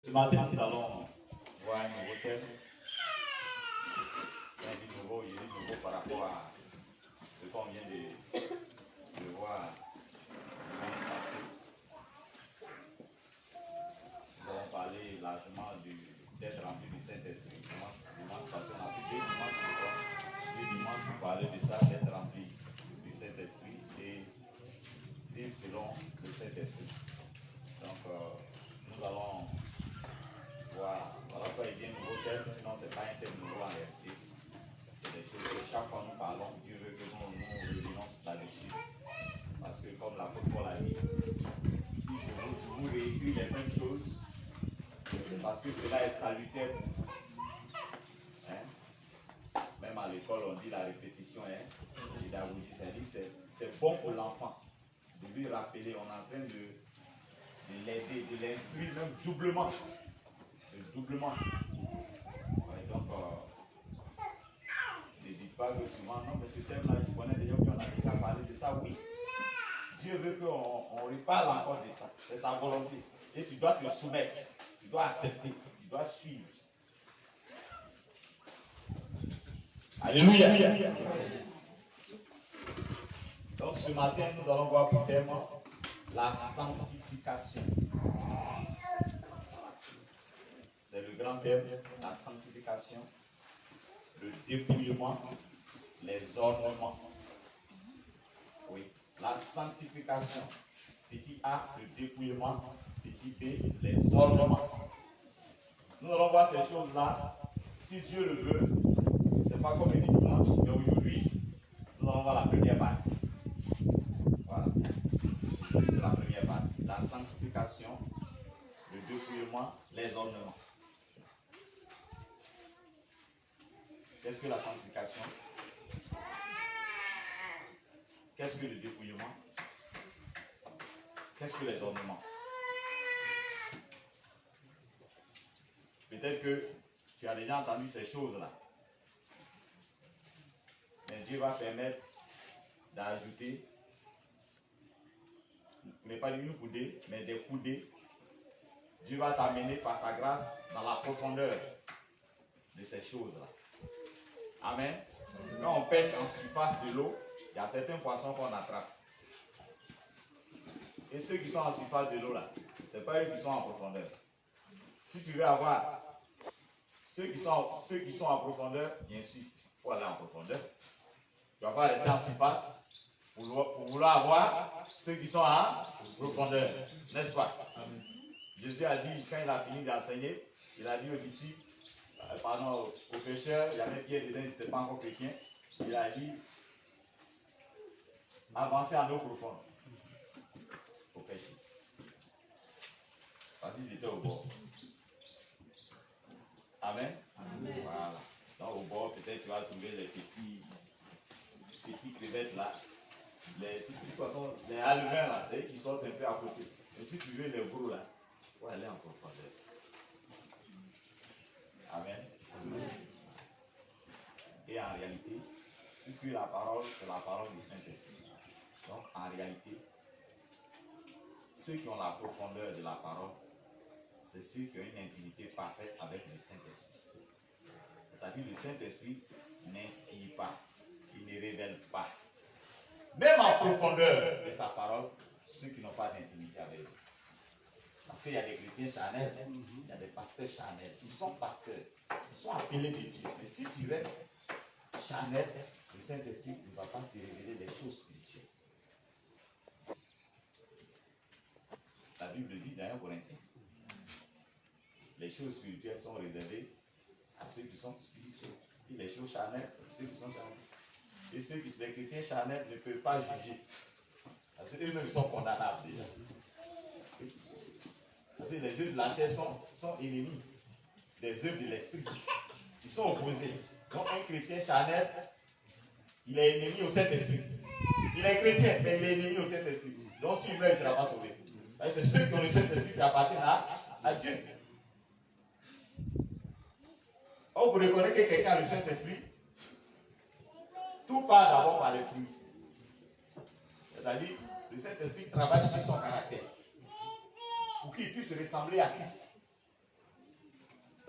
Ce matin, nous allons voir un nouveau thème. Il est nouveau par rapport à ce qu'on vient de voir dimanche passé. Nous allons parler largement d'être rempli du Saint-Esprit. Dimanche passé, on a fait deux dimanches pour parler de ça, d'être rempli du Saint-Esprit et vivre selon le Saint-Esprit. Donc, nous allons voir, voilà quoi il vient nouveau thème, sinon ce n'est pas un thème nouveau en réalité. C'est des choses que chaque fois nous parlons, Dieu veut que nous revenons là-dessus. Parce que comme l'apôtre Paul a dit, si je vous réécris les mêmes choses, c'est parce que cela est salutaire pour vous. Hein? Même à l'école, on dit la répétition est pédagogique. C'est bon pour l'enfant de lui rappeler. On est en train de l'aider, de l'instruire même doublement. Doublement. Ouais, donc, ne dites pas que souvent, non, mais ce thème-là, je connais déjà qu'on a déjà parlé de ça. Oui, Dieu veut qu'on reparle encore de ça. C'est sa volonté. Et tu dois te soumettre, tu dois accepter, tu dois suivre. Alléluia. Donc, ce matin, nous allons voir pour thème la sanctification. C'est le grand thème, la sanctification, le dépouillement, les ornements. Oui, la sanctification. Petit A, le dépouillement. Petit B, les ornements. Nous allons voir ces choses-là. Si Dieu le veut, ce n'est pas comme il dit dimanche, mais aujourd'hui, nous allons voir la première partie. Voilà. C'est la première partie. La sanctification, le dépouillement, les ornements. Qu'est-ce que la sanctification? Qu'est-ce que le dépouillement? Qu'est-ce que les ornements? Peut-être que tu as déjà entendu ces choses-là. Mais Dieu va permettre d'ajouter, mais pas une coudée, mais des coudées. Dieu va t'amener par sa grâce dans la profondeur de ces choses-là. Amen. Quand on pêche en surface de l'eau, il y a certains poissons qu'on attrape. Et ceux qui sont en surface de l'eau là, ce n'est pas eux qui sont en profondeur. Si tu veux avoir ceux qui sont en profondeur, bien sûr, il faut aller en profondeur. Tu ne vas pas rester en surface pour vouloir avoir ceux qui sont en profondeur. N'est-ce pas? Amen. Jésus a dit, quand il a fini d'enseigner, il a dit aux disciples, aux pécheurs, il y avait Pierre dedans, ils n'étaient pas encore chrétiens. Il a dit, avancez en eau profonde pour pêcher. Parce qu'ils étaient au bord. Amen. Amen. Voilà. Donc au bord, peut-être tu vas trouver les petits crevettes là. Les petits poissons, les alevins là, c'est eux qui sortent un peu à côté. Mais si tu veux les gros là, il faut aller en profondeur. Amen. Amen. Et en réalité, puisque la parole, c'est la parole du Saint-Esprit. Donc en réalité, ceux qui ont la profondeur de la parole, c'est ceux qui ont une intimité parfaite avec le Saint-Esprit. C'est-à-dire le Saint-Esprit n'inspire pas, il ne révèle pas. Même en profondeur de sa parole, ceux qui n'ont pas d'intimité avec lui. Parce qu'il y a des chrétiens charnels, il y a des pasteurs charnels. Ils sont pasteurs, ils sont appelés de Dieu. Mais si tu restes charnel, le Saint-Esprit ne va pas te révéler les choses spirituelles. La Bible dit dans 1 Corinthiens, les choses spirituelles sont réservées à ceux qui sont spirituels. Et les choses charnelles, c'est ceux qui sont charnels. Et les chrétiens charnels ne peuvent pas juger. Parce qu'eux-mêmes sont condamnables déjà. Parce que les œuvres de la chair sont ennemis des œuvres de l'esprit. Ils sont opposés. Donc un chrétien charnel, il est ennemi au Saint-Esprit. Il est chrétien, mais il est ennemi au Saint-Esprit. Donc s'il meurt, il ne sera pas sauvé. C'est ceux qui ont le Saint-Esprit qui appartiennent à Dieu. On peut reconnaître que quelqu'un a le Saint-Esprit. Tout part d'abord par les fruits. C'est-à-dire, le Saint-Esprit travaille sur son caractère pour qu'il puisse ressembler à Christ.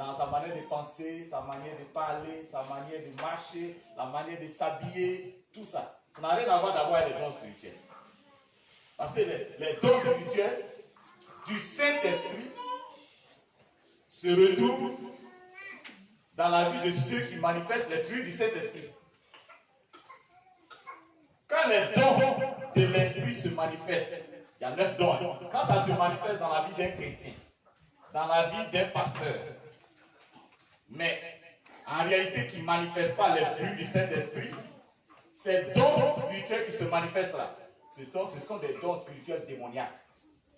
dans sa manière de penser, sa manière de parler, sa manière de marcher, la manière de s'habiller, tout ça. Ça n'a rien à voir d'abord avec les dons spirituels. Parce que les dons spirituels du Saint-Esprit se retrouvent dans la vie de ceux qui manifestent les fruits du Saint-Esprit. Quand les dons de l'Esprit se manifestent, il y a 9 dons. Quand ça se manifeste dans la vie d'un chrétien, dans la vie d'un pasteur, mais en réalité qui ne manifeste pas les fruits du Saint-Esprit, ces dons spirituels qui se manifestent là, ce sont des dons spirituels démoniaques.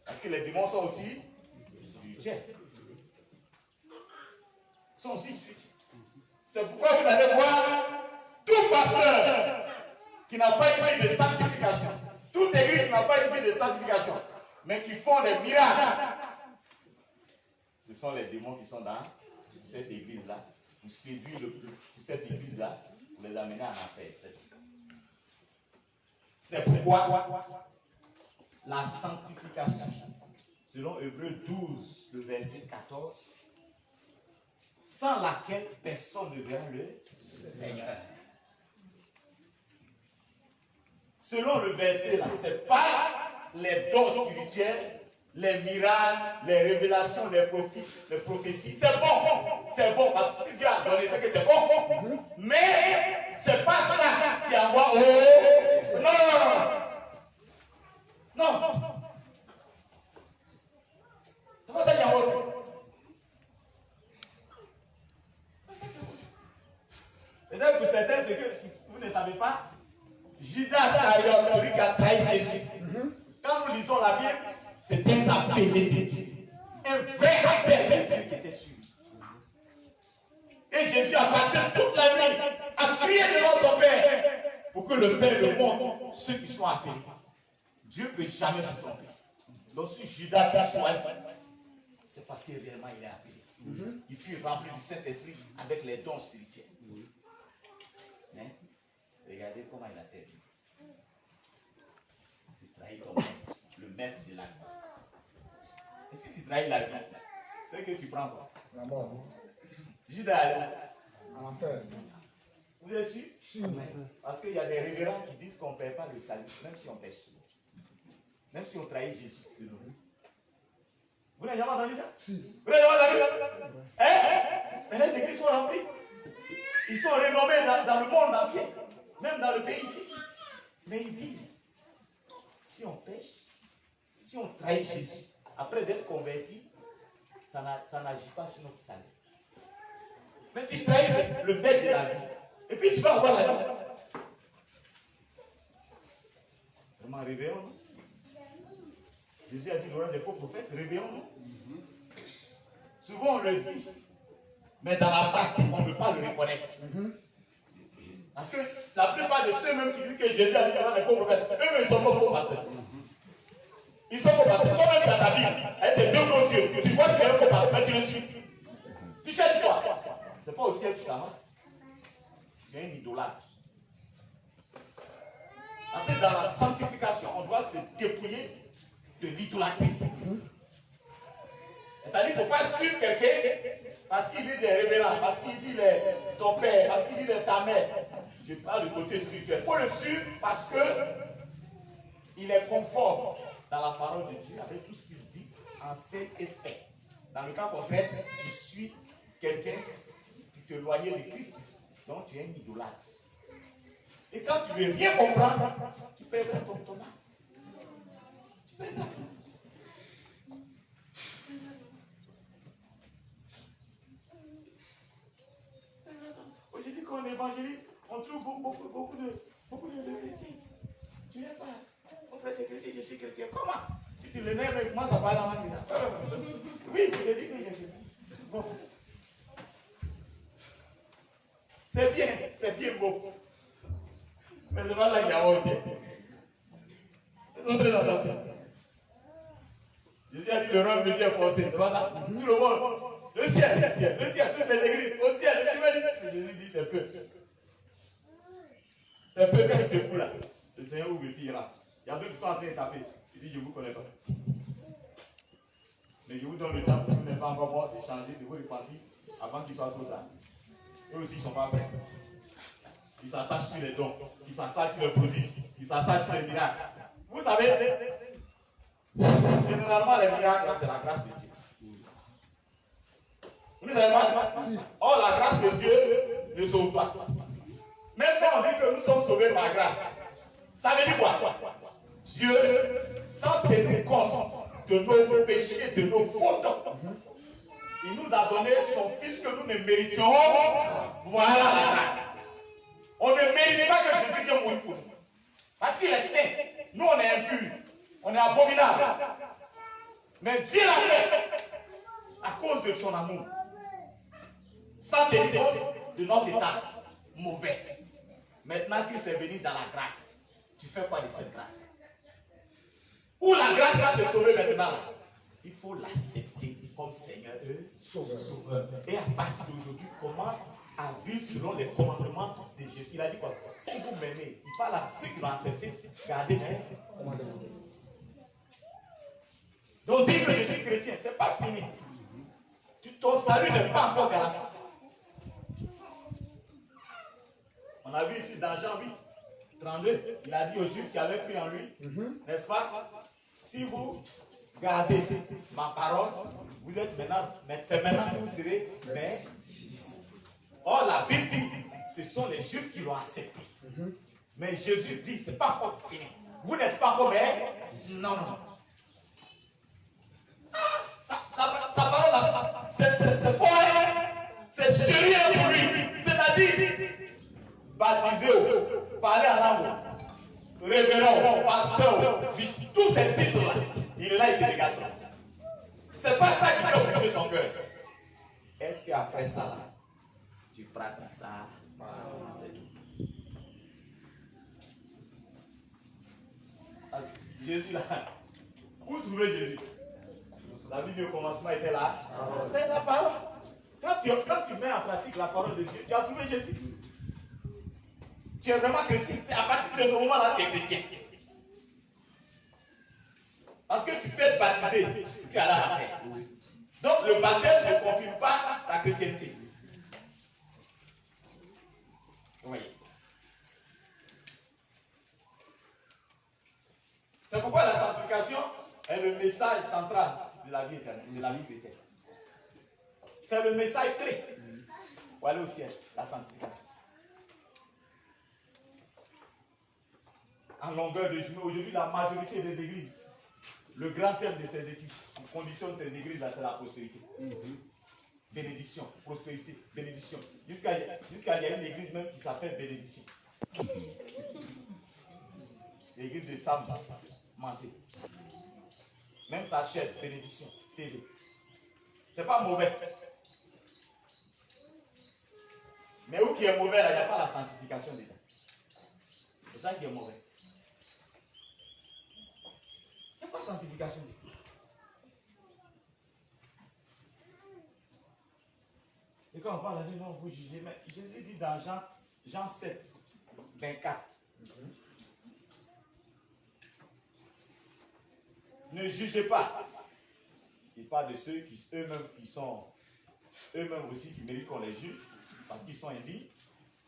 Parce que les démons sont aussi spirituels. Ils sont aussi spirituels. C'est pourquoi vous allez voir tout pasteur qui n'a pas une vie de sanctification, toute église qui n'a pas une vie de sanctification, mais qui font des miracles. Ce sont les démons qui sont dans cette église-là, pour séduire cette église-là, pour les amener en affaire. C'est pourquoi la sanctification, selon Hébreux 12, le verset 14, sans laquelle personne ne verra le Seigneur. Selon le verset là, ce n'est pas les dons spirituels, les miracles, les révélations, les prophéties. C'est bon, parce que si Dieu a donné, c'est que c'est bon. Mais ce n'est pas ça qui envoie au... Non. C'est pas ça qui envoie au... Peut-être pour certains, c'est que si vous ne savez pas, Judas Iscariote, celui qui a trahi Jésus. Quand nous lisons la Bible, c'était un appel de Dieu. Un vrai appel de Dieu qui était sur lui. Et Jésus a passé toute la nuit à prier devant son Père pour que le Père le montre ceux qui sont appelés. Dieu ne peut jamais se tromper. Donc si Judas a choisi, c'est parce que réellement il est appelé. Il fut rempli du Saint-Esprit avec les dons spirituels. Mais regardez comment il a terminé. Tu trahis ton maître, le maître de la vie. Et si tu trahis la vie, c'est que tu prends quoi? La mort. Judas, En enfer. vous êtes sûr? Si. Parce qu'il y a des révérends qui disent qu'on ne perd pas le salut, même si on pêche. Même si on trahit Jésus. Vous n'avez jamais entendu ça? Si. Vous n'avez jamais entendu? Mais les églises sont remplies. Ils sont renommés dans le monde entier, même dans le pays ici. Mais ils disent, si on pêche, si on trahit Jésus, après d'être converti, ça n'agit pas sur notre salut. Mais tu trahis le maître de la vie. Et puis tu vas avoir la vie. Vraiment, réveillons-nous. Jésus a dit, il y aura des faux prophètes, réveillons-nous. Souvent on le dit, mais dans la pratique, on ne peut pas le reconnaître. Parce que la plupart de ceux-mêmes qui disent que Jésus a dit qu'il y aura des faux prophètes, eux-mêmes ils sont pas faux pasteurs. Ils sont faux pasteurs. Toi-même dans ta Bible, avec tes deux gros yeux, tu vois qu'il y a un faux pasteur, mais tu le suis. Tu cherches quoi? C'est pas au ciel que tu t'amas. Tu es un idolâtre. Parce que dans la sanctification, on doit se dépouiller de l'idolâtrie. C'est-à-dire qu'il ne faut pas suivre quelqu'un parce qu'il dit des révérends, parce qu'il dit ton père, parce qu'il dit ta mère. Je parle du côté spirituel. Il faut le suivre parce qu'il est conforme dans la parole de Dieu avec tout ce qu'il dit, enseigne et fait. Dans le cas contraire, tu suis quelqu'un qui t'éloigne de Christ, donc tu es un idolâtre. Et quand tu ne veux rien comprendre, tu perdras ton âme. Tu perdras tout. Aujourd'hui, quand on évangélise, on trouve beaucoup de chrétiens. Tu n'es pas. Mon frère, c'est chrétien, je suis chrétien. Comment? Si tu le nais, comment ça parle en langue? Oui, je te dis que je suis chrétien. Bon. C'est bien beau. Mais c'est pas ça qu'il y a aussi. Faisons très attention. Jésus a dit le royaume de Dieu est forcé. C'est pas ça? Tout le monde. Le ciel, toutes les églises, au ciel, le chemin. Jésus dit c'est peu. C'est peu quand il se coule là. Le Seigneur ouvre et puis il rentre. Il y a d'autres qui sont en train de taper. Il dit je ne vous connais pas. Mais je vous donne le temps, si vous n'êtes pas encore mort, de changer, de vous repentir avant qu'il soit trop tard. Eux aussi, ils ne sont pas prêts. Ils s'attachent sur les dons, ils s'attachent sur le prodige, ils s'attachent sur les miracles. Vous savez, généralement, les miracles, c'est la grâce de Dieu. Vous ne savez pas? Or, la grâce de Dieu ne sauve pas. Même quand on dit que nous sommes sauvés par grâce, ça veut dire quoi? Dieu, sans tenir compte de nos péchés, de nos fautes, il nous a donné son Fils que nous ne méritions. Voilà la grâce. On ne mérite pas que Jésus vienne mourir pour nous. Parce qu'il est saint. Nous, on est impurs. On est abominables. Mais Dieu l'a fait à cause de son amour. Sans tenir compte de notre état mauvais. Maintenant qu'il s'est venu dans la grâce, tu fais quoi de cette grâce? Où la grâce va te sauver maintenant? Il faut l'accepter comme Seigneur et Sauveur. Et à partir d'aujourd'hui, commence à vivre selon les commandements de Jésus. Il a dit quoi? Si vous m'aimez, il parle à ceux qui l'ont accepté, gardez mes commandements. Donc dire que je suis chrétien, ce n'est pas fini. Ton salut n'est pas encore garanti. On a vu ici dans Jean 8, 32, il a dit aux Juifs qui avaient cru en lui, n'est-ce pas? Si vous gardez ma parole, vous êtes maintenant, c'est maintenant que vous serez mes disciples. Or, la Bible dit, ce sont les Juifs qui l'ont accepté. Mais Jésus dit, ce n'est pas encore fini. Vous n'êtes pas encore mes. Non. Sa parole, c'est fort, c'est sérieux pour lui. C'est-à-dire, baptisé, parler en langue, révérend, pasteur, tous ces titres-là, il est là, il te regarde. C'est pas ça qui fait bouger son cœur. Est-ce qu'après ça, là, tu pratiques ça? C'est tout. Jésus, là, où trouver Jésus? La vie du commencement était là. C'est la parole. Quand tu mets en pratique la parole de Dieu, tu as trouvé Jésus. Tu es vraiment chrétien. C'est à partir de ce moment-là que tu es chrétien. Parce que tu peux être baptisé, puis aller à la paix. Donc le baptême ne confirme pas ta chrétienté. Oui. C'est pourquoi la sanctification est le message central de la vie éternelle, de la vie chrétienne. C'est le message clé pour aller au ciel, la sanctification. En longueur de journée, aujourd'hui, la majorité des églises, le grand thème de ces églises, la condition de ces églises-là, c'est la prospérité. Bénédiction, prospérité, bénédiction. Jusqu'à il y a une église même qui s'appelle bénédiction. L'église de Sam Manté. Même sa chaîne, bénédiction, TV. C'est pas mauvais. Mais où qui est mauvais, là, il n'y a pas la sanctification dedans. C'est ça qui est mauvais. Il n'y a pas de sanctification dedans. Et quand on parle de non, vous jugez, mais Jésus dit dans Jean 7, 24. Ne jugez pas. Il parle de ceux qui eux-mêmes aussi qui méritent qu'on les juge parce qu'ils sont indignes.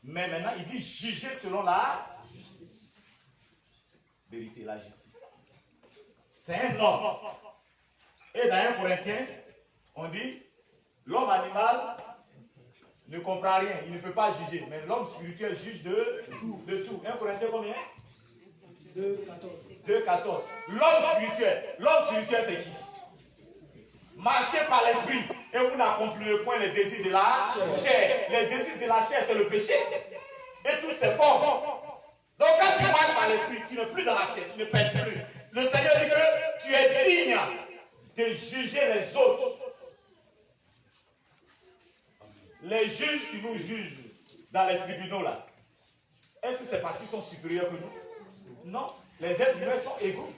Mais maintenant, il dit jugez selon la justice. Vérité, la justice. C'est un homme. Et dans 1 Corinthiens, on dit l'homme animal ne comprend rien, il ne peut pas juger. Mais l'homme spirituel juge de tout. 1 Corinthiens combien? 2,14. L'homme spirituel c'est qui? Marchez par l'esprit et vous n'accomplirez point les désirs de la chair. Les désirs de la chair, c'est le péché et toutes ses formes. Donc quand tu marches par l'esprit, tu n'es plus dans la chair, tu ne pêches plus. Le Seigneur dit que tu es digne de juger les autres. Les juges qui nous jugent dans les tribunaux là, est-ce que c'est parce qu'ils sont supérieurs que nous? Non, les êtres humains sont égaux.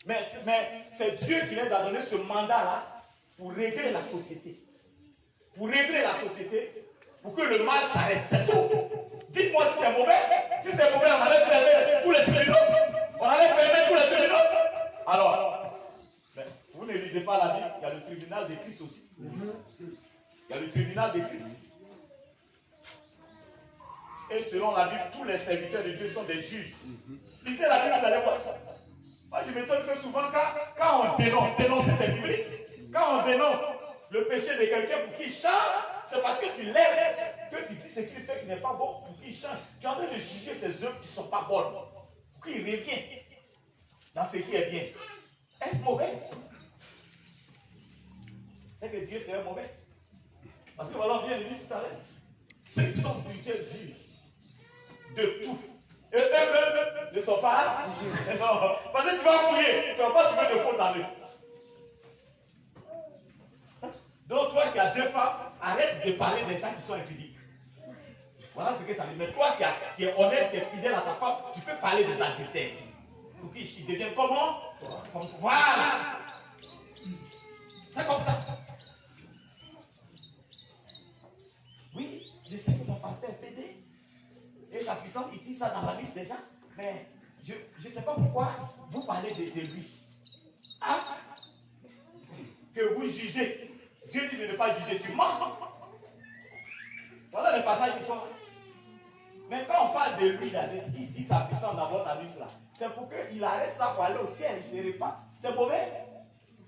Mais c'est Dieu qui les a donné ce mandat-là pour régler la société. Pour régler la société, pour que le mal s'arrête. C'est tout. Dites-moi si c'est mauvais. Si c'est mauvais, on allait fermer tous les tribunaux. On allait fermer tous les tribunaux. Alors, vous ne lisez lisez pas la Bible, il y a le tribunal de Christ aussi. Il y a le tribunal de Christ. Et selon la Bible, tous les serviteurs de Dieu sont des juges. Lisez la Bible, vous allez voir. Moi, je m'étonne que souvent, quand on dénonce, c'est biblique. Quand on dénonce le péché de quelqu'un pour qu'il change, c'est parce que tu l'aimes, que tu dis ce qu'il fait qui n'est pas bon pour qu'il change. Tu es en train de juger ses œuvres qui ne sont pas bonnes, pour qu'il revienne dans ce qui est bien. Est-ce mauvais? C'est que Dieu serait mauvais. Parce que voilà, on vient de dire tout à l'heure. Ceux qui sont spirituels jugent de tout. Et eux ne sont pas. Non, parce que tu vas fouiller, tu ne vas pas trouver de faute en eux. Donc toi qui as 2 femmes, arrête de parler des gens qui sont impudiques. Voilà ce que ça veut dire. Mais toi qui es honnête, qui es fidèle à ta femme, tu peux parler des adultères. Pour qu'ils deviennent comment? Comme voilà. C'est comme ça. Oui, je sais que mon pasteur est pédé. Et sa puissance, il dit ça dans la liste déjà. Mais je ne sais pas pourquoi vous parlez de lui. Ah, que vous jugez. Dieu dit de ne pas juger, tu mens. Voilà les passages qui sont là. Mais quand on parle de lui, là, de ce qu'il dit, sa puissance dans votre anus, là, c'est pour qu'il arrête ça pour aller au ciel, il se répand. C'est mauvais.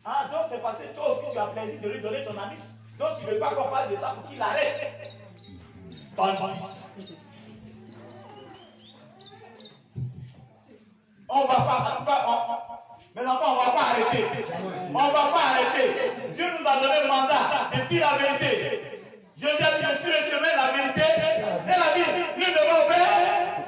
Ah, donc c'est parce que toi aussi tu as plaisir de lui donner ton anus. Donc tu ne veux pas qu'on parle de ça pour qu'il arrête. Bandit. On va pas, mes enfants, on ne va pas arrêter. On ne va pas arrêter. Dieu nous a donné le mandat de dire la vérité. Jésus a dit, je suis le chemin, la vérité et la vie. Nous devons faire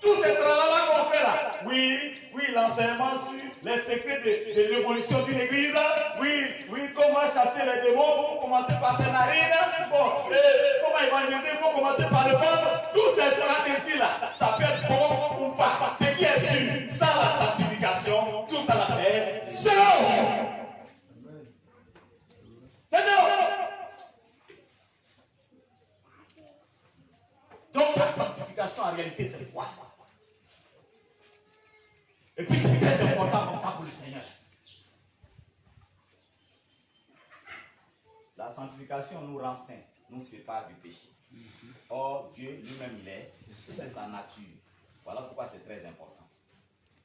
tout ce travail-là qu'on fait là. Oui, l'enseignement sur les secrets de l'évolution d'une église. Oui, comment chasser les démons. Il faut commencer par ses narines. Comment évangéliser, il faut commencer par le ventre. Toutes ces stratégies-là, ça peut être bon ou pas. Ce qui est sûr, sans la sanctification, tout ça là, c'est zéro. C'est zéro. Donc la sanctification en réalité c'est quoi? Et puis c'est très important comme ça pour le Seigneur. La sanctification nous rend saints, nous sépare du péché. Or Dieu lui-même il est, c'est sa nature. Voilà pourquoi c'est très important.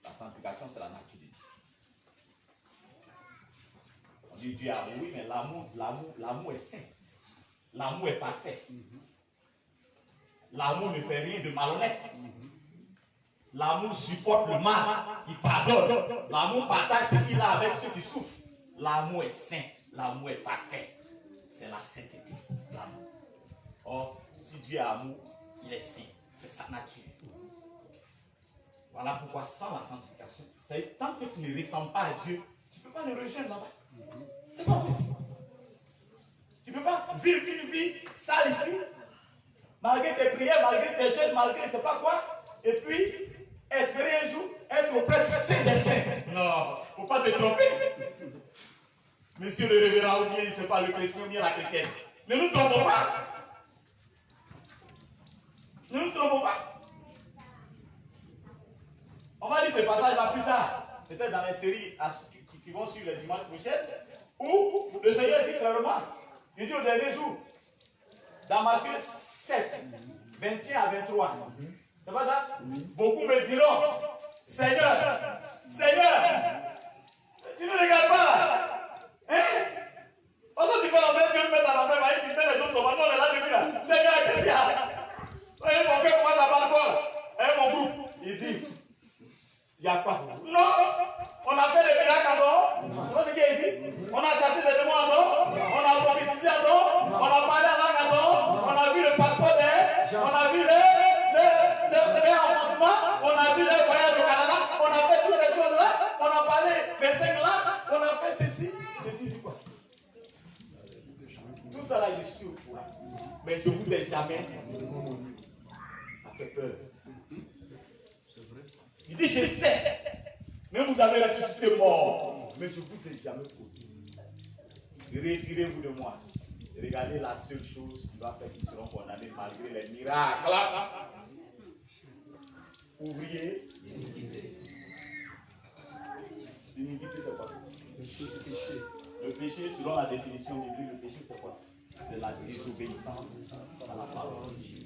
La sanctification c'est la nature de Dieu. On dit Dieu a oui, mais l'amour est saint. L'amour est parfait. L'amour ne fait rien de malhonnête. L'amour supporte le mal. Il pardonne. L'amour partage ce qu'il a avec ceux qui souffrent. L'amour est saint. L'amour est parfait. C'est la sainteté. L'amour. Or, si Dieu est amour, il est saint. C'est sa nature. Voilà pourquoi sans la sanctification, c'est-à-dire tant que tu ne ressembles pas à Dieu, tu ne peux pas le rejoindre là-bas. C'est pas possible. Tu ne peux pas vivre une vie sale ici. Malgré tes prières, malgré tes jeûnes, malgré je ne sais pas quoi, et puis espérer un jour être auprès du Saint des Saints. Non, il ne faut pas te tromper. Monsieur le révérend, ou bien, je ne sais pas, le chrétien, ou bien la chrétienne. Ne nous trompons pas. Ne nous trompons pas. On va lire ce passage-là plus tard, peut-être dans les séries qui vont suivre les dimanches prochains, où le Seigneur dit clairement, il dit au dernier jour, dans Matthieu 7, 21 à 23. C'est pas ça? Beaucoup me diront, Seigneur, tu ne regardes pas là. Hein? Parce que tu fais l'enfer, tu veux me mettre dans l'enfer, tu mets les autres sauvages, on est là depuis là. Seigneur, qu'est-ce qu'il y a? Mon cœur commence à battre fort. Mon groupe, il dit, il n'y a pas. Non, on a fait des miracles avant. C'est pas ce qu'il a dit. On a chassé des démons avant. On a prophétisé avant. On a parlé en langue avant. On a vu le passeport d'air. On a vu le enfantement. On a vu le voyage au Canada. On a fait toutes ces choses-là. On a parlé 25 langues. On a fait ceci. Ceci dit quoi? Tout ça là, je suis au courant. Mais je ne vous ai jamais. Ça fait peur. Il dit, je sais. Mais vous avez ressuscité mort. Mais je ne vous ai jamais connu. Retirez-vous de moi. Regardez la seule chose qui va faire qu'ils seront condamnés malgré les miracles. Ouvrier. L'iniquité, c'est quoi? Le péché, selon la définition biblique, le péché, c'est quoi? C'est la désobéissance à la parole de Dieu.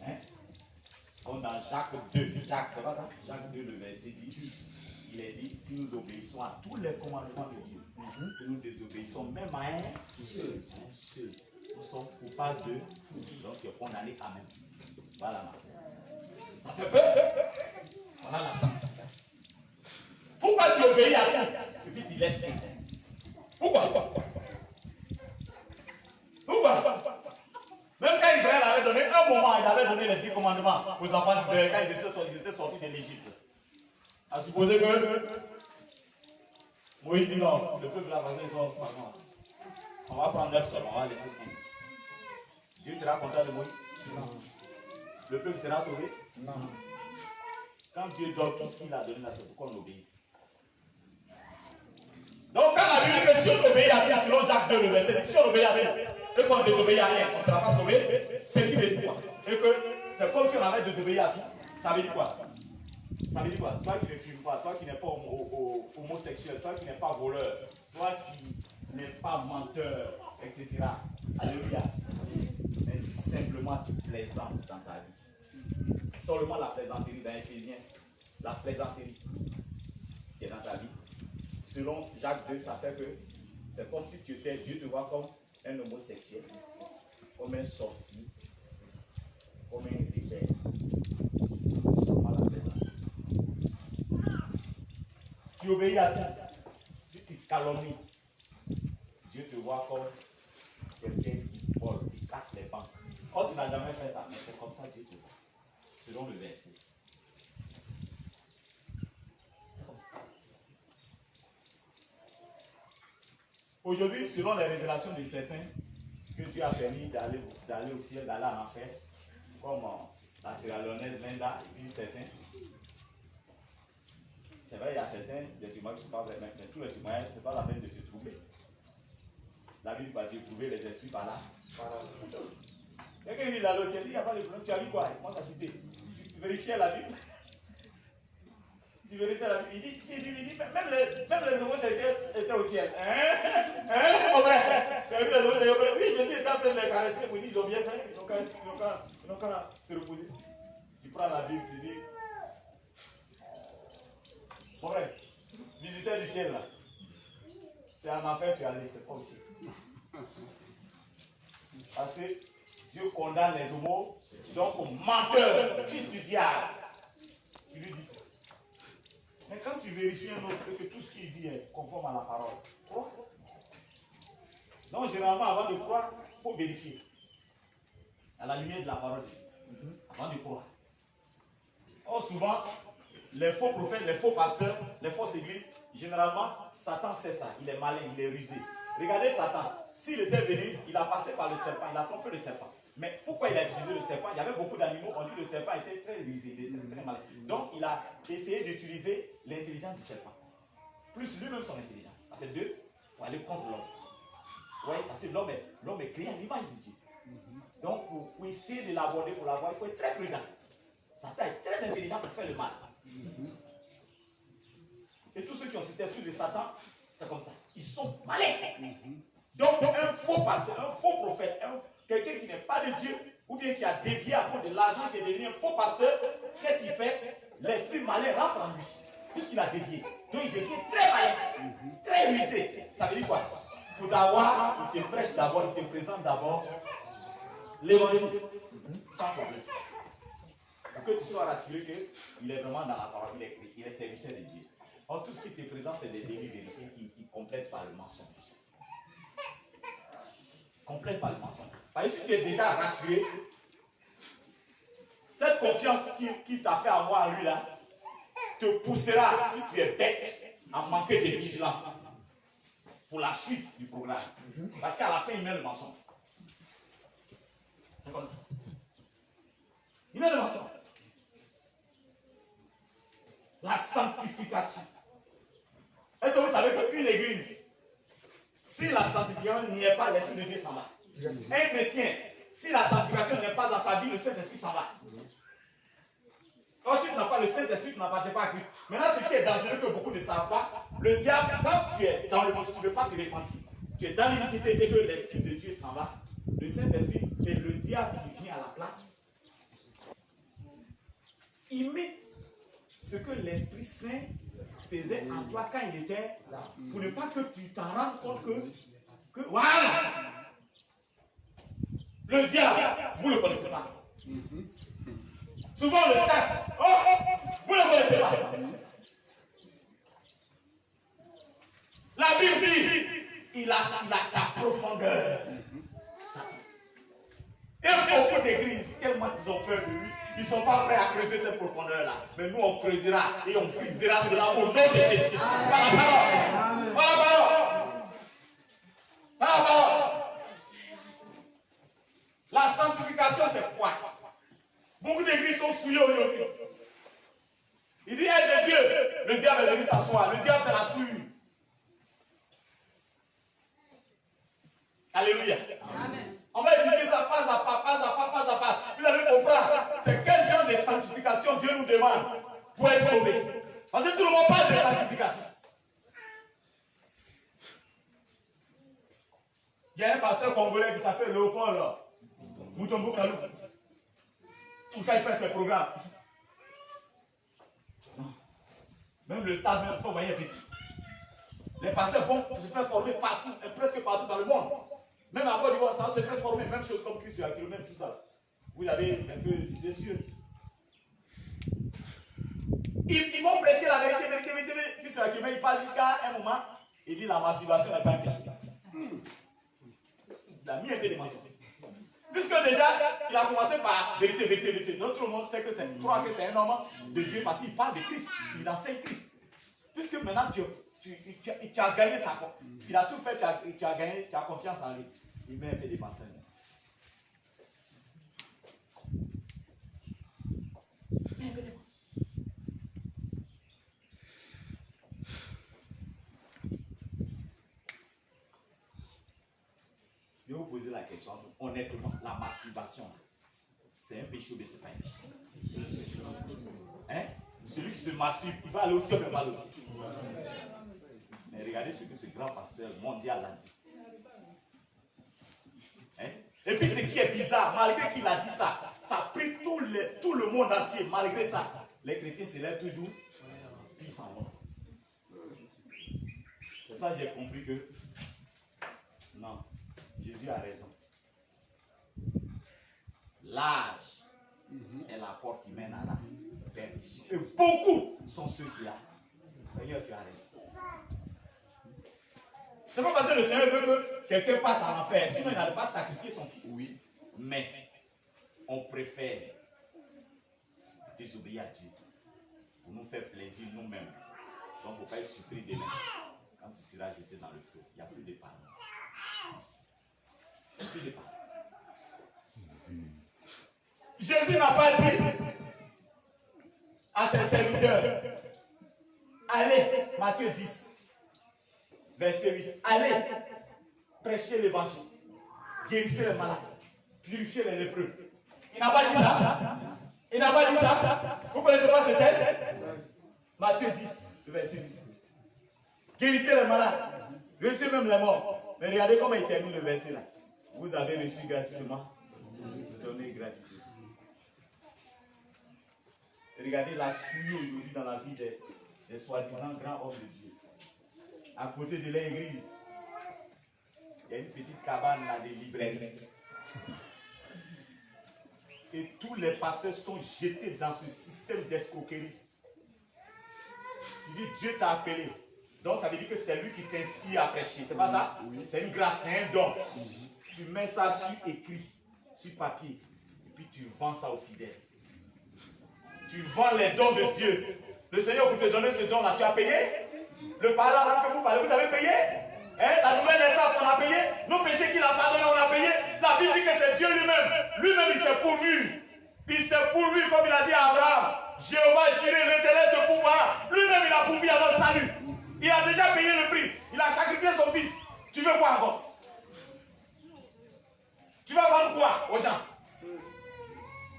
Hein? Comme dans Jacques 2, c'est pas ça? Jacques 2, le verset 10, il est dit, si nous obéissons à tous les commandements de Dieu, que nous désobéissons même à un seul, nous sommes coupables de tous, donc tu es condamné à même. Voilà. Ça fait peur. Voilà la sanctification. Pourquoi tu obéis à tout et puis tu laisses faire? Pourquoi? Même quand Israël avait donné un moment, il avait donné les 10 commandements aux enfants d'Israël quand ils étaient sortis de l'Égypte. À supposer que Moïse dit non, le peuple a passé les choses. On va prendre 9 seuls, on va laisser 1. Dieu sera content de Moïse? Non. Le peuple sera sauvé? Non. Quand Dieu donne tout ce qu'il a donné là, c'est pourquoi on obéit. Donc quand la Bible dit que si on obéit à Dieu, selon Jacques 2, le verset, si on obéit à Dieu, et qu'on désobéit à rien, on ne sera pas sauvé, c'est qui veut dire quoi? Et que c'est comme si on avait désobéi à tout. Ça veut dire quoi? Ça veut dire quoi? Toi qui ne fumes pas, toi qui n'es pas homosexuel, toi qui n'es pas voleur, toi qui n'es pas menteur, etc. Alléluia. Mais si simplement tu plaisantes dans ta vie, seulement la plaisanterie dans Éphésiens, la plaisanterie qui est dans ta vie, selon Jacques 2, ça fait que c'est comme si tu étais, Dieu te voit comme un homosexuel, comme un sorcier, comme un rebelle. Seulement la plaisanterie. Tu obéis à Dieu. Si tu calomnies, Dieu te voit comme quelqu'un qui vole, qui casse les banques. Quand tu n'as jamais fait ça, mais c'est comme ça que Dieu te voit. Selon le verset. C'est comme ça. Aujourd'hui, selon les révélations de certains, que Dieu a permis d'aller au ciel, d'aller en enfer, comme la Sierra-Léonaise Linda et puis certains. C'est vrai, il y a certains des témoignages qui ne sont pas vrais, mais tous les témoignages, ce n'est pas la peine de se troubler. La Bible va dire trouver les esprits par là. Quelqu'un dit d'aller au ciel, il n'y a pas de problème. Tu as lu quoi? Il commence à citer. Tu vérifiais la Bible. Tu vérifiais la Bible. Il dit même les homosexuels étaient au ciel. Au vrai. Tu as vu les homosexuels? Oui, Jésus était en train de les caresser. Vous dites, ils ont bien fait. Ils n'ont qu'à se reposer. Tu prends la Bible, tu dis. Mon frère, visiteur du ciel là. C'est en enfer tu es allé, c'est pas aussi. Parce que Dieu condamne les homos, donc menteur, fils du diable. Il lui dit ça. Mais quand tu vérifies un autre et que tout ce qu'il dit est conforme à la parole, quoi? Donc généralement avant de croire, il faut vérifier. À la lumière de la parole de Dieu. Avant de croire. Or souvent, les faux prophètes, les faux pasteurs, les fausses églises, généralement, Satan sait ça. Il est malin, il est rusé. Regardez Satan. S'il était venu, il a passé par le serpent, il a trompé le serpent. Mais pourquoi il a utilisé le serpent? Il y avait beaucoup d'animaux, on dit que le serpent était très rusé, il était très malin. Donc il a essayé d'utiliser l'intelligence du serpent. Plus lui-même son intelligence. Ça fait deux pour aller contre l'homme. Oui, parce que l'homme est créé à l'image de Dieu. Donc pour essayer de l'aborder, pour l'avoir, il faut être très prudent. Satan est très intelligent pour faire le mal. Et tous ceux qui ont cet esprit de Satan, c'est comme ça. Ils sont malins. Donc, un faux pasteur, un faux prophète, quelqu'un qui n'est pas de Dieu, ou bien qui a dévié à cause de l'argent, qui est devenu un faux pasteur, qu'est-ce qu'il fait? L'esprit malin rentre en lui, puisqu'il a dévié. Donc, il devient très malin, très rusé. Ça veut dire quoi? Pour t'avoir, il te prêche d'abord, il te présente d'abord l'évangile, sans problème. Pour que tu sois rassuré qu'il est vraiment dans la parole, il est serviteur de Dieu. Or, tout ce qui te présente, c'est des demi-vérités qui complètent par le mensonge. Complète par le mensonge. Parce que si tu es déjà rassuré, cette confiance qui t'a fait avoir en lui là, te poussera, si tu es bête, à manquer de vigilance pour la suite du programme. Parce qu'à la fin, il met le mensonge. C'est comme ça. Il met le mensonge. La sanctification. Est-ce que vous savez qu'une église, si la sanctification n'y est pas, l'Esprit de Dieu s'en va. Un chrétien, si la sanctification n'est pas dans sa vie, le Saint-Esprit s'en va. Ensuite, tu n'as pas le Saint-Esprit, tu n'appartiens pas à Christ. Maintenant, ce qui est dangereux que beaucoup ne savent pas, le diable, quand tu es dans le monde, tu ne veux pas te repentir. Tu es dans l'iniquité et que l'Esprit de Dieu s'en va. Le Saint-Esprit et le diable qui vient à la place imite ce que l'Esprit Saint faisait en toi quand il était là. Pour ne pas que tu t'en rendes compte que voilà. Le diable, vous ne le connaissez pas. Souvent on le chasse. Oh, vous ne le connaissez pas. La Bible dit, il a sa profondeur. Et beaucoup d'églises, tellement ils ont peur de lui, ils ne sont pas prêts à creuser cette profondeur-là. Mais nous, on creusera et on brisera cela au nom de Jésus. Par la parole. Par la parole. Par la parole. La sanctification, c'est quoi? Beaucoup d'églises sont souillées aujourd'hui. Il dit, aide de Dieu. Le diable est venu s'asseoir. Le diable, c'est la souillure. Alléluia. Amen. On va étudier ça pas à pas, pas à pas, pas à pas. Vous allez comprendre. C'est quel genre de sanctification Dieu nous demande pour être sauvé. Parce que tout le monde parle de sanctification. Il y a un pasteur congolais qui s'appelle Léopold Mutombo Kalou. Quand il fait ses programmes. Non. Même le stade, il faut voyer petit. Les pasteurs vont se faire former partout, presque partout dans le monde. Même à Côte d'Ivoire, ça se fait former, même chose comme Christ, même tout ça. Vous avez un peu des cieux. Ils vont prêcher la vérité. Christ, il parle jusqu'à un moment, il dit la masturbation n'est pas un péché. Il a mis un peu de mensonge. Puisque déjà, il a commencé par vérité. Donc tout le monde sait que croit que c'est un homme de Dieu parce qu'il parle de Christ, il enseigne Christ. Puisque maintenant tu as gagné sa confiance. Il a tout fait, tu as gagné, tu as confiance en lui. Il met un peu de mensonges. Je vais vous poser la question honnêtement, la masturbation, c'est un péché ou c'est pas un péché? Hein? Celui qui se masturbe, il va aller au ciel, mais pas au ciel. Mais regardez ce que ce grand pasteur mondial a dit. Hein? Et puis ce qui est bizarre, malgré qu'il a dit ça, ça a pris tout le monde entier. Malgré ça, les chrétiens se lèvent toujours, puis ils s'en vont. C'est ça que j'ai compris que non, Jésus a raison. L'âge est la porte qui mène à la perdition. Et beaucoup sont ceux qui ont. Seigneur, tu as raison. C'est pas parce que le Seigneur veut que quelqu'un parte en enfer, sinon il n'allait pas sacrifier son fils. Oui. Mais on préfère désobéir à Dieu pour nous faire plaisir nous-mêmes. Donc il ne faut pas être surpris demain. Quand il sera jeté dans le feu, il n'y a plus de pardon. Il n'y a plus de pardon. Jésus n'a pas dit à ses serviteurs, allez, Matthieu 10, verset 8, allez, prêchez l'évangile, guérissez les malades, purifiez les lépreux. Il n'a pas dit ça. Il n'a pas dit ça. Vous ne connaissez pas ce texte? Matthieu 10, verset 8. Guérissez les malades, recevez même les morts. Mais regardez comment il termine le verset là. Vous avez reçu gratuitement, donnez gratuitement. Regardez la souillure aujourd'hui dans la vie des soi-disant grands hommes de Dieu. À côté de l'église, il y a une petite cabane là de librairie. Et tous les pasteurs sont jetés dans ce système d'escroquerie. Tu dis Dieu t'a appelé. Donc ça veut dire que c'est lui qui t'inspire à prêcher. C'est pas ça? Oui. C'est une grâce, c'est un don. Tu mets ça sur écrit, sur papier, et puis tu vends ça aux fidèles. Tu vends les dons de Dieu. Le Seigneur pour te donner ce don-là, tu as payé? Le parlant là que vous parlez, vous avez payé? Hein? La nouvelle naissance, on a payé? Nos péchés qu'il a pardonnés, on a payé? La Bible dit que c'est Dieu lui-même. Lui-même, il s'est pourvu. Il s'est pourvu, comme il a dit à Abraham. Jéhovah Jireh, l'Éternel se pourvoira. Lui-même, il a pourvu à notre salut. Il a déjà payé le prix. Il a sacrifié son fils. Tu veux quoi encore? Tu vas vendre quoi aux gens?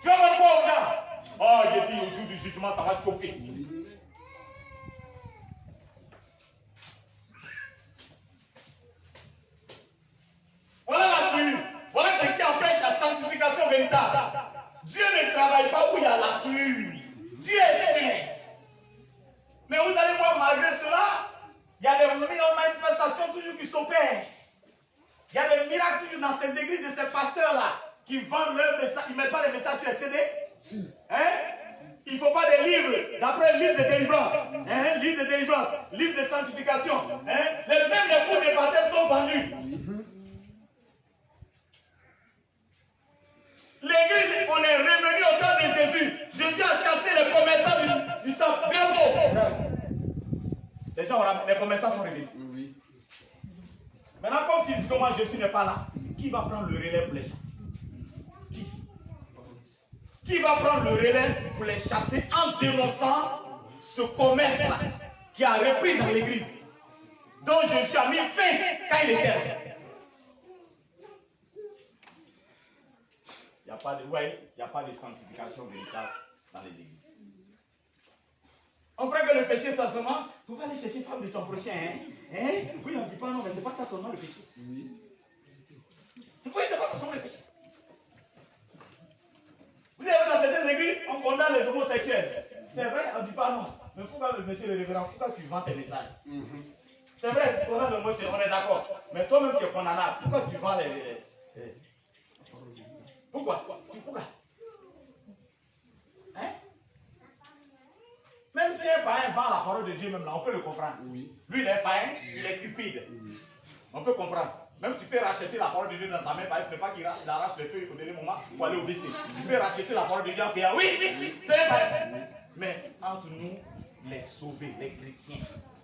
Tu vas vendre quoi aux gens? Oh, j'ai dit au jour du jugement. physiquement, ça va chauffer. Voilà la souillure. Voilà ce qui empêche la sanctification véritable. Dieu ne travaille pas où il y a la souillure. Dieu est saint. Mais vous allez voir, malgré cela, il y a des manifestations toujours qui s'opèrent. Il y a des miracles toujours dans ces églises de ces pasteurs-là qui vendent leur message. Ils ne mettent pas les messages sur les CD. Hein? Il ne faut pas des livres, d'après le livre de délivrance. Hein? Livre de délivrance, livre de sanctification. Hein? Même les cours de baptême sont vendus. L'église, on est revenu au temps de Jésus. Jésus a chassé les commerçants du temple. Bravo! Les commerçants sont revenus. Oui. Maintenant, comme physiquement Jésus n'est pas là, qui va prendre le relais pour les chasser? Qui va prendre le relais pour les chasser en dénonçant ce commerce-là qui a repris dans l'église, dont Jésus a mis fin quand il était là? Il n'y a pas de sanctification véritable dans les églises. On croit que le péché, c'est seulement, il faut aller chercher femme de ton prochain. Hein? Oui, on ne dit pas non, mais ce n'est pas ça seulement le péché. Oui. C'est pas seulement le péché. Vous avez dans certaines églises, on condamne les homosexuels. C'est vrai, on ne dit pas non. Mais pourquoi, monsieur le révérend, pourquoi tu vends tes messages? C'est vrai, tu condamnes le monsieur, on est d'accord. Mais toi-même, tu es condamnable. Pourquoi tu vends les... Pourquoi? Hein? Même si un païen vend la parole de Dieu, même là, on peut le comprendre. Oui. Lui, il est païen, il est cupide. Oui. On peut comprendre. Même tu peux racheter la parole de Dieu dans sa main, par exemple, pas qu'il arrache les feuilles au dernier moment pour aller au BC. Tu peux racheter la parole de Dieu en payant. Oui, c'est un païen. Oui. Mais entre nous, les sauvés, les chrétiens.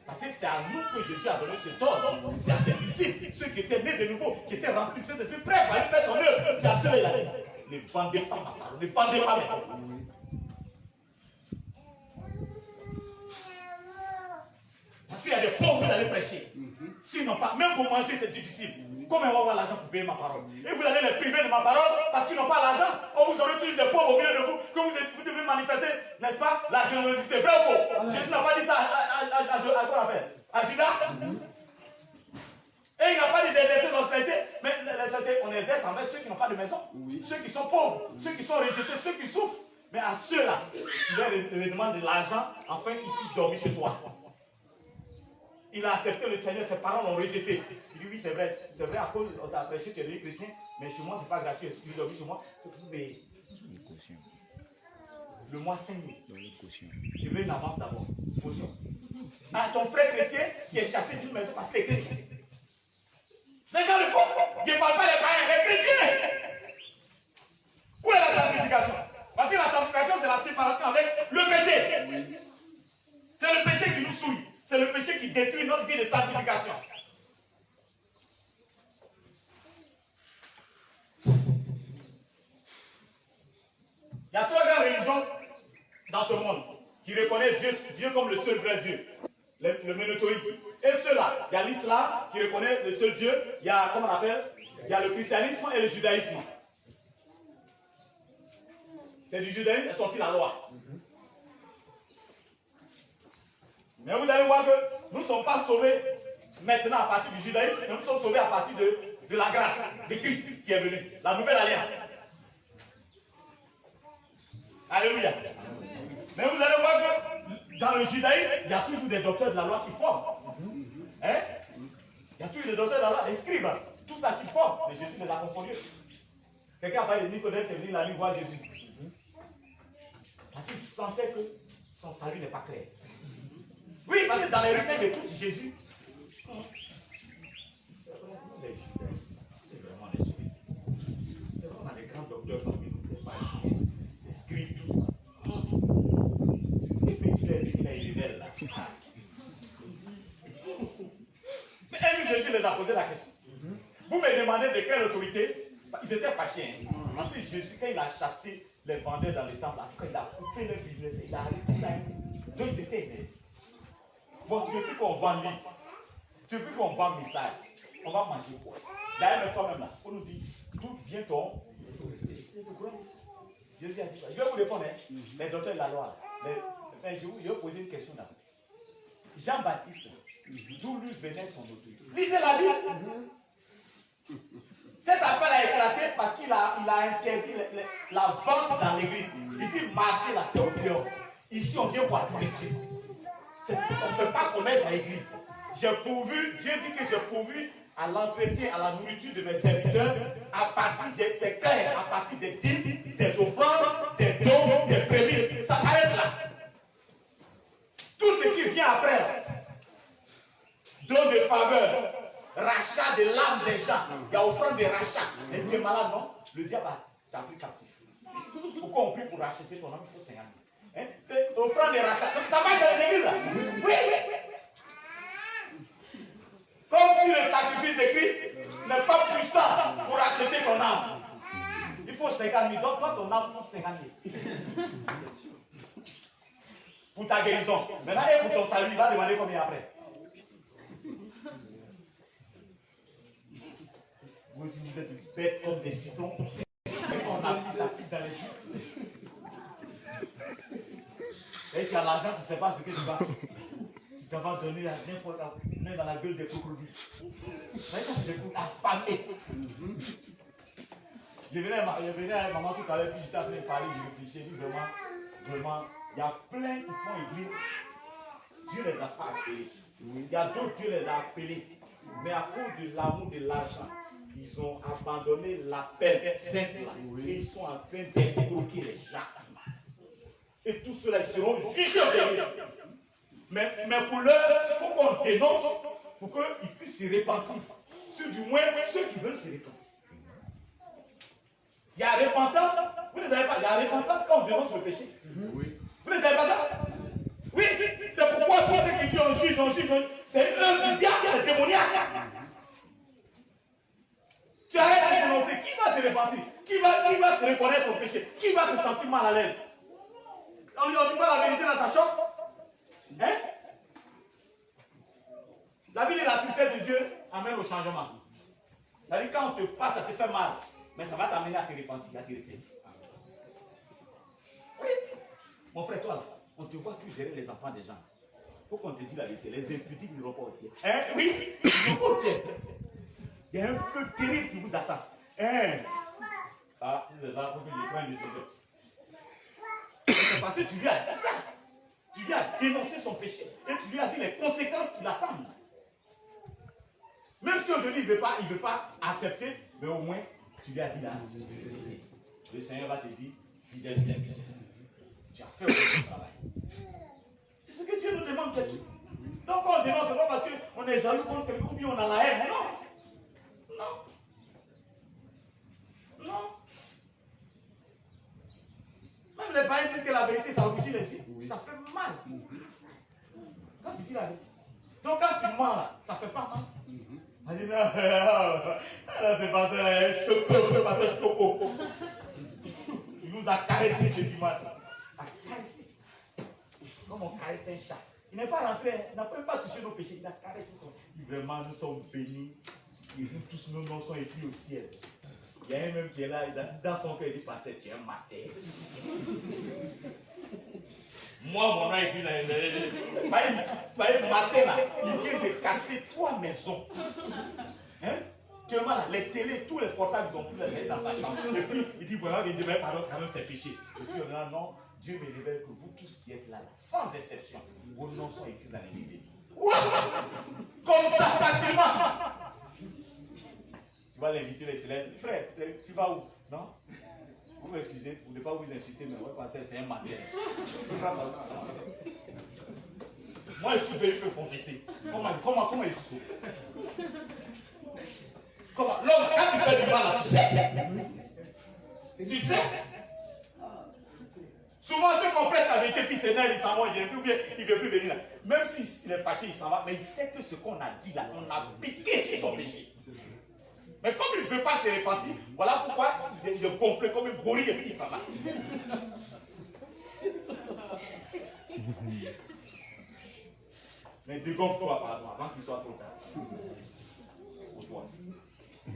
Parce que c'est à nous que Jésus a donné cet ordre. C'est à ses disciples, ceux qui étaient nés de nouveau, qui étaient remplis de cet esprit, prêts à aller faire son œuvre. C'est à ceux-là qu'il a dit. Ne vendez pas ma parole, ne vendez pas mes paroles. Parce qu'il y a des pauvres, vous allez prêcher. Sinon pas, même pour manger, c'est difficile. Comment on va avoir l'argent pour payer ma parole? Et vous allez les priver de ma parole parce qu'ils n'ont pas l'argent. Ou vous aurez toujours des pauvres au milieu de vous que vous devez manifester, n'est-ce pas, la générosité. Vrai ou faux? Jésus n'a pas dit ça à quoi on appelle? À Judas? Et il n'a pas dit d'exercer l'austérité, mais l'austérité, on exerce envers ceux qui n'ont pas de maison, ceux qui sont pauvres, ceux qui sont rejetés, ceux qui souffrent. Mais à ceux-là, tu leur demandes de l'argent afin qu'ils puissent dormir chez toi. Il a accepté le Seigneur, ses parents l'ont rejeté. Il dit oui, c'est vrai, à cause on t'a prêché, tu es devenu chrétien, mais chez moi, ce n'est pas gratuit. Si tu veux dormir chez moi, tu peux payer. Le mois 5 000. Je veux une avance d'abord. Caution. À ton frère chrétien qui est chassé d'une maison parce qu'il est chrétien. Ces gens le font. Je ne parle pas des païens, les chrétiens. Où est la sanctification? Parce que la sanctification, c'est la séparation avec le péché. C'est le péché qui nous souille. C'est le péché qui détruit notre vie de sanctification. Il y a 3 grandes religions dans ce monde qui reconnaissent Dieu comme le seul vrai Dieu. Le monothéisme. Et ceux-là, il y a l'islam qui reconnaît le seul Dieu. Il y a, comment on appelle? Il y a le christianisme et le judaïsme. C'est du judaïsme est sorti la loi. Mais vous allez voir que nous ne sommes pas sauvés maintenant à partir du judaïsme, mais nous sommes sauvés à partir de la grâce de Christ qui est venu, la nouvelle alliance. Alléluia. Mais vous allez voir que dans le judaïsme, il y a toujours des docteurs de la loi qui forment. Hein? Il y a toujours des docteurs de la loi, des scribes, tout ça qui forment. Mais Jésus les a confondus. Quelqu'un a parlé de Nicodème qui est venu la nuit voir Jésus. Parce qu'il sentait que son salut n'est pas clair. Oui, parce que dans les requêtes de tout Jésus, c'est vraiment les sauvés. C'est vraiment les grands docteurs parmi nous, les scribes, tout ça. Les petits, les rebelles là. Mais un jour, Jésus les a posé la question. Vous me demandez de quelle autorité? Ils étaient fâchés. Hein? Parce que Jésus, quand il a chassé les vendeurs dans le temple, quand il a coupé leur business, il a arrêté ça. Donc ils étaient énervés. Bon, tu veux plus qu'on vende livre, tu veux plus qu'on vende message, on va manger quoi? D'ailleurs, même toi-même là, on nous dit, d'où vient ton autorité? Jésus a dit, je vais vous répondre, hein? Les docteurs de la loi, Mais je vais poser une question d'abord. Jean-Baptiste, d'où lui venait son autorité? Lisez la Bible. Cette affaire a éclaté parce qu'il a interdit la vente dans l'église. Il dit marcher là, c'est au dehors. Ici, on vient pour la nourriture. On ne fait pas connaître dans l'église. Dieu dit que j'ai pourvu à l'entretien, à la nourriture de mes serviteurs, à partir, c'est clair, à partir des dîmes, des offrandes, des dons, des prémices. Ça s'arrête là. Tout ce qui vient après, dons de faveur, rachat de l'âme des gens, il y a offrande de rachat. Et tu es malade, non? Le diable t'a pris captif. Pourquoi on prie pour racheter ton âme? Il faut 50 000. Hein? Offrande de rachat, ça va dans l'église là? Oui. Comme si le sacrifice de Christ n'est pas puissant pour acheter ton âme. Il faut 50 000. Donc toi, ton âme coûte 50 000. Pour ta guérison. Maintenant, et pour ton salut, il va demander combien après? Vous aussi, vous êtes bêtes comme des citrons. Et on appuie, ça pique dans les joues. Et tu as l'argent, tu ne sais pas ce que tu vas. Tu t'en vas donner à n'importe qui, même dans la gueule des crocodiles. Vous voyez quand c'est des crocodiles affamés. Je venais à maman tout à l'heure, puis j'étais en train de parler, je réfléchis, vraiment, il y a plein qui font église. Dieu les a pas appelés. Il y a d'autres, Dieu les a appelés. Mais à cause de l'amour de l'argent, ils ont abandonné l'appel simple et ils sont en train d'escroquer les gens. Et tous ceux-là, ils seront jugés au dernier. Mais pour l'heure, il faut qu'on dénonce pour qu'ils puissent se repentir. Du moins, ceux qui veulent se repentir. Il y a repentance. Vous ne savez pas, il y a repentance quand on dénonce le péché. Oui. Vous ne savez pas ça? Oui, c'est pourquoi tous ceux qui disent on juge, c'est l'œuvre du diable, c'est démoniaque. Tu arrêtes de dénoncer. Qui va se repentir? Qui va se reconnaître son péché? Qui va se sentir mal à l'aise? On ne dit pas la vérité dans sa chambre? Hein? La vie de la tristesse de Dieu amène au changement. C'est-à-dire quand on te passe, ça te fait mal. Mais ça va t'amener à te repentir, à te ressaisir. Oui. Mon frère, toi là, on te voit plus gérer les enfants des gens. Il faut qu'on te dise la vérité. Les impudiques n'iront pas au ciel. Hein? Oui, ils n'iront pas au ciel. Il y a un feu terrible qui vous attend. Hein? Ah, les enfants, ils prennent le secret. C'est parce que tu lui as dit ça. Tu lui as dénoncé son péché. Et tu lui as dit les conséquences qui l'attendent. Même si aujourd'hui il ne veut pas accepter, mais au moins, tu lui as dit la vérité. Le Seigneur va te dire, fidèle serviteur, tu as fait le travail. C'est ce que Dieu nous demande, c'est tout. Donc on dénonce, ce n'est pas parce qu'on est jaloux contre quelqu'un ou bien on a la haine. Non. Non. Non. Même les païens disent que la vérité, ça rougit les yeux. Oui. Ça fait mal. Quand tu dis la vérité. Donc quand tu mens là, ça ne fait pas mal. Elle dit non, là c'est passé là, c'est choco. Il nous a caressé ce dimanche là. Caressé. Comme on caresse un chat. Il n'est pas rentré, il n'a même pas touché nos péchés, il a caressé son. Vraiment, nous sommes bénis. Et nous tous, nos noms sont écrits au ciel. Il y a un même qui est là, dans son cœur, il dit, pasteur, tu es un matin. Moi, mon nom est écrit dans les... Matin, là, il vient de casser 3 maisons. Hein? Tu vois là, les télés, tous les portables, ils ont pu les mettre dans sa chambre. Et puis, il dit, voilà, il dit, mais pardon, quand même, c'est péché. Et puis, on dit, non, Dieu me révèle que vous tous qui êtes là, sans exception, vos noms sont écrits dans les livres. Comme ça, facilement. Tu vas l'inviter les célèbres. Frère, tu vas où? Non? Vous m'excusez, vous ne pouvez pas vous insulter, mais ouais, parce que c'est un matin. Moi, je suis venu me confesser. Comment il se sauve? Comment? L'homme, quand tu fais du mal, là, tu sais. Tu sais. Souvent, ceux qu'on prêche la vérité, puis c'est nerf, il s'en va, il ne vient plus, ou bien il ne veut plus venir là. Même s'il est fâché, il s'en va, mais il sait que ce qu'on a dit là, on a piqué sur son péché. Mais comme il ne veut pas se repentir, voilà pourquoi il est gonflé comme une gorille et puis il s'en va. Mais dégonfle-toi pardon avant qu'il soit trop tard. Pour toi. Vous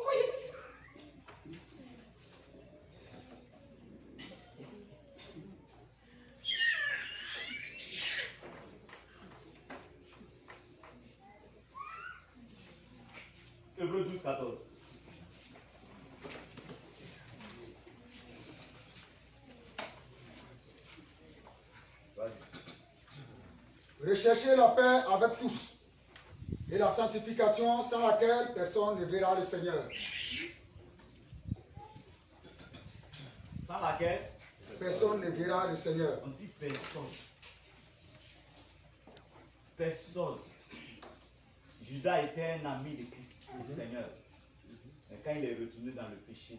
voyez? 12, 14. Recherchez la paix avec tous et la sanctification sans laquelle personne ne verra le Seigneur. Sans laquelle personne ne verra le Seigneur. On dit personne. Personne. Judas était un ami de Christ, du Seigneur. Mais quand il est retourné dans le péché,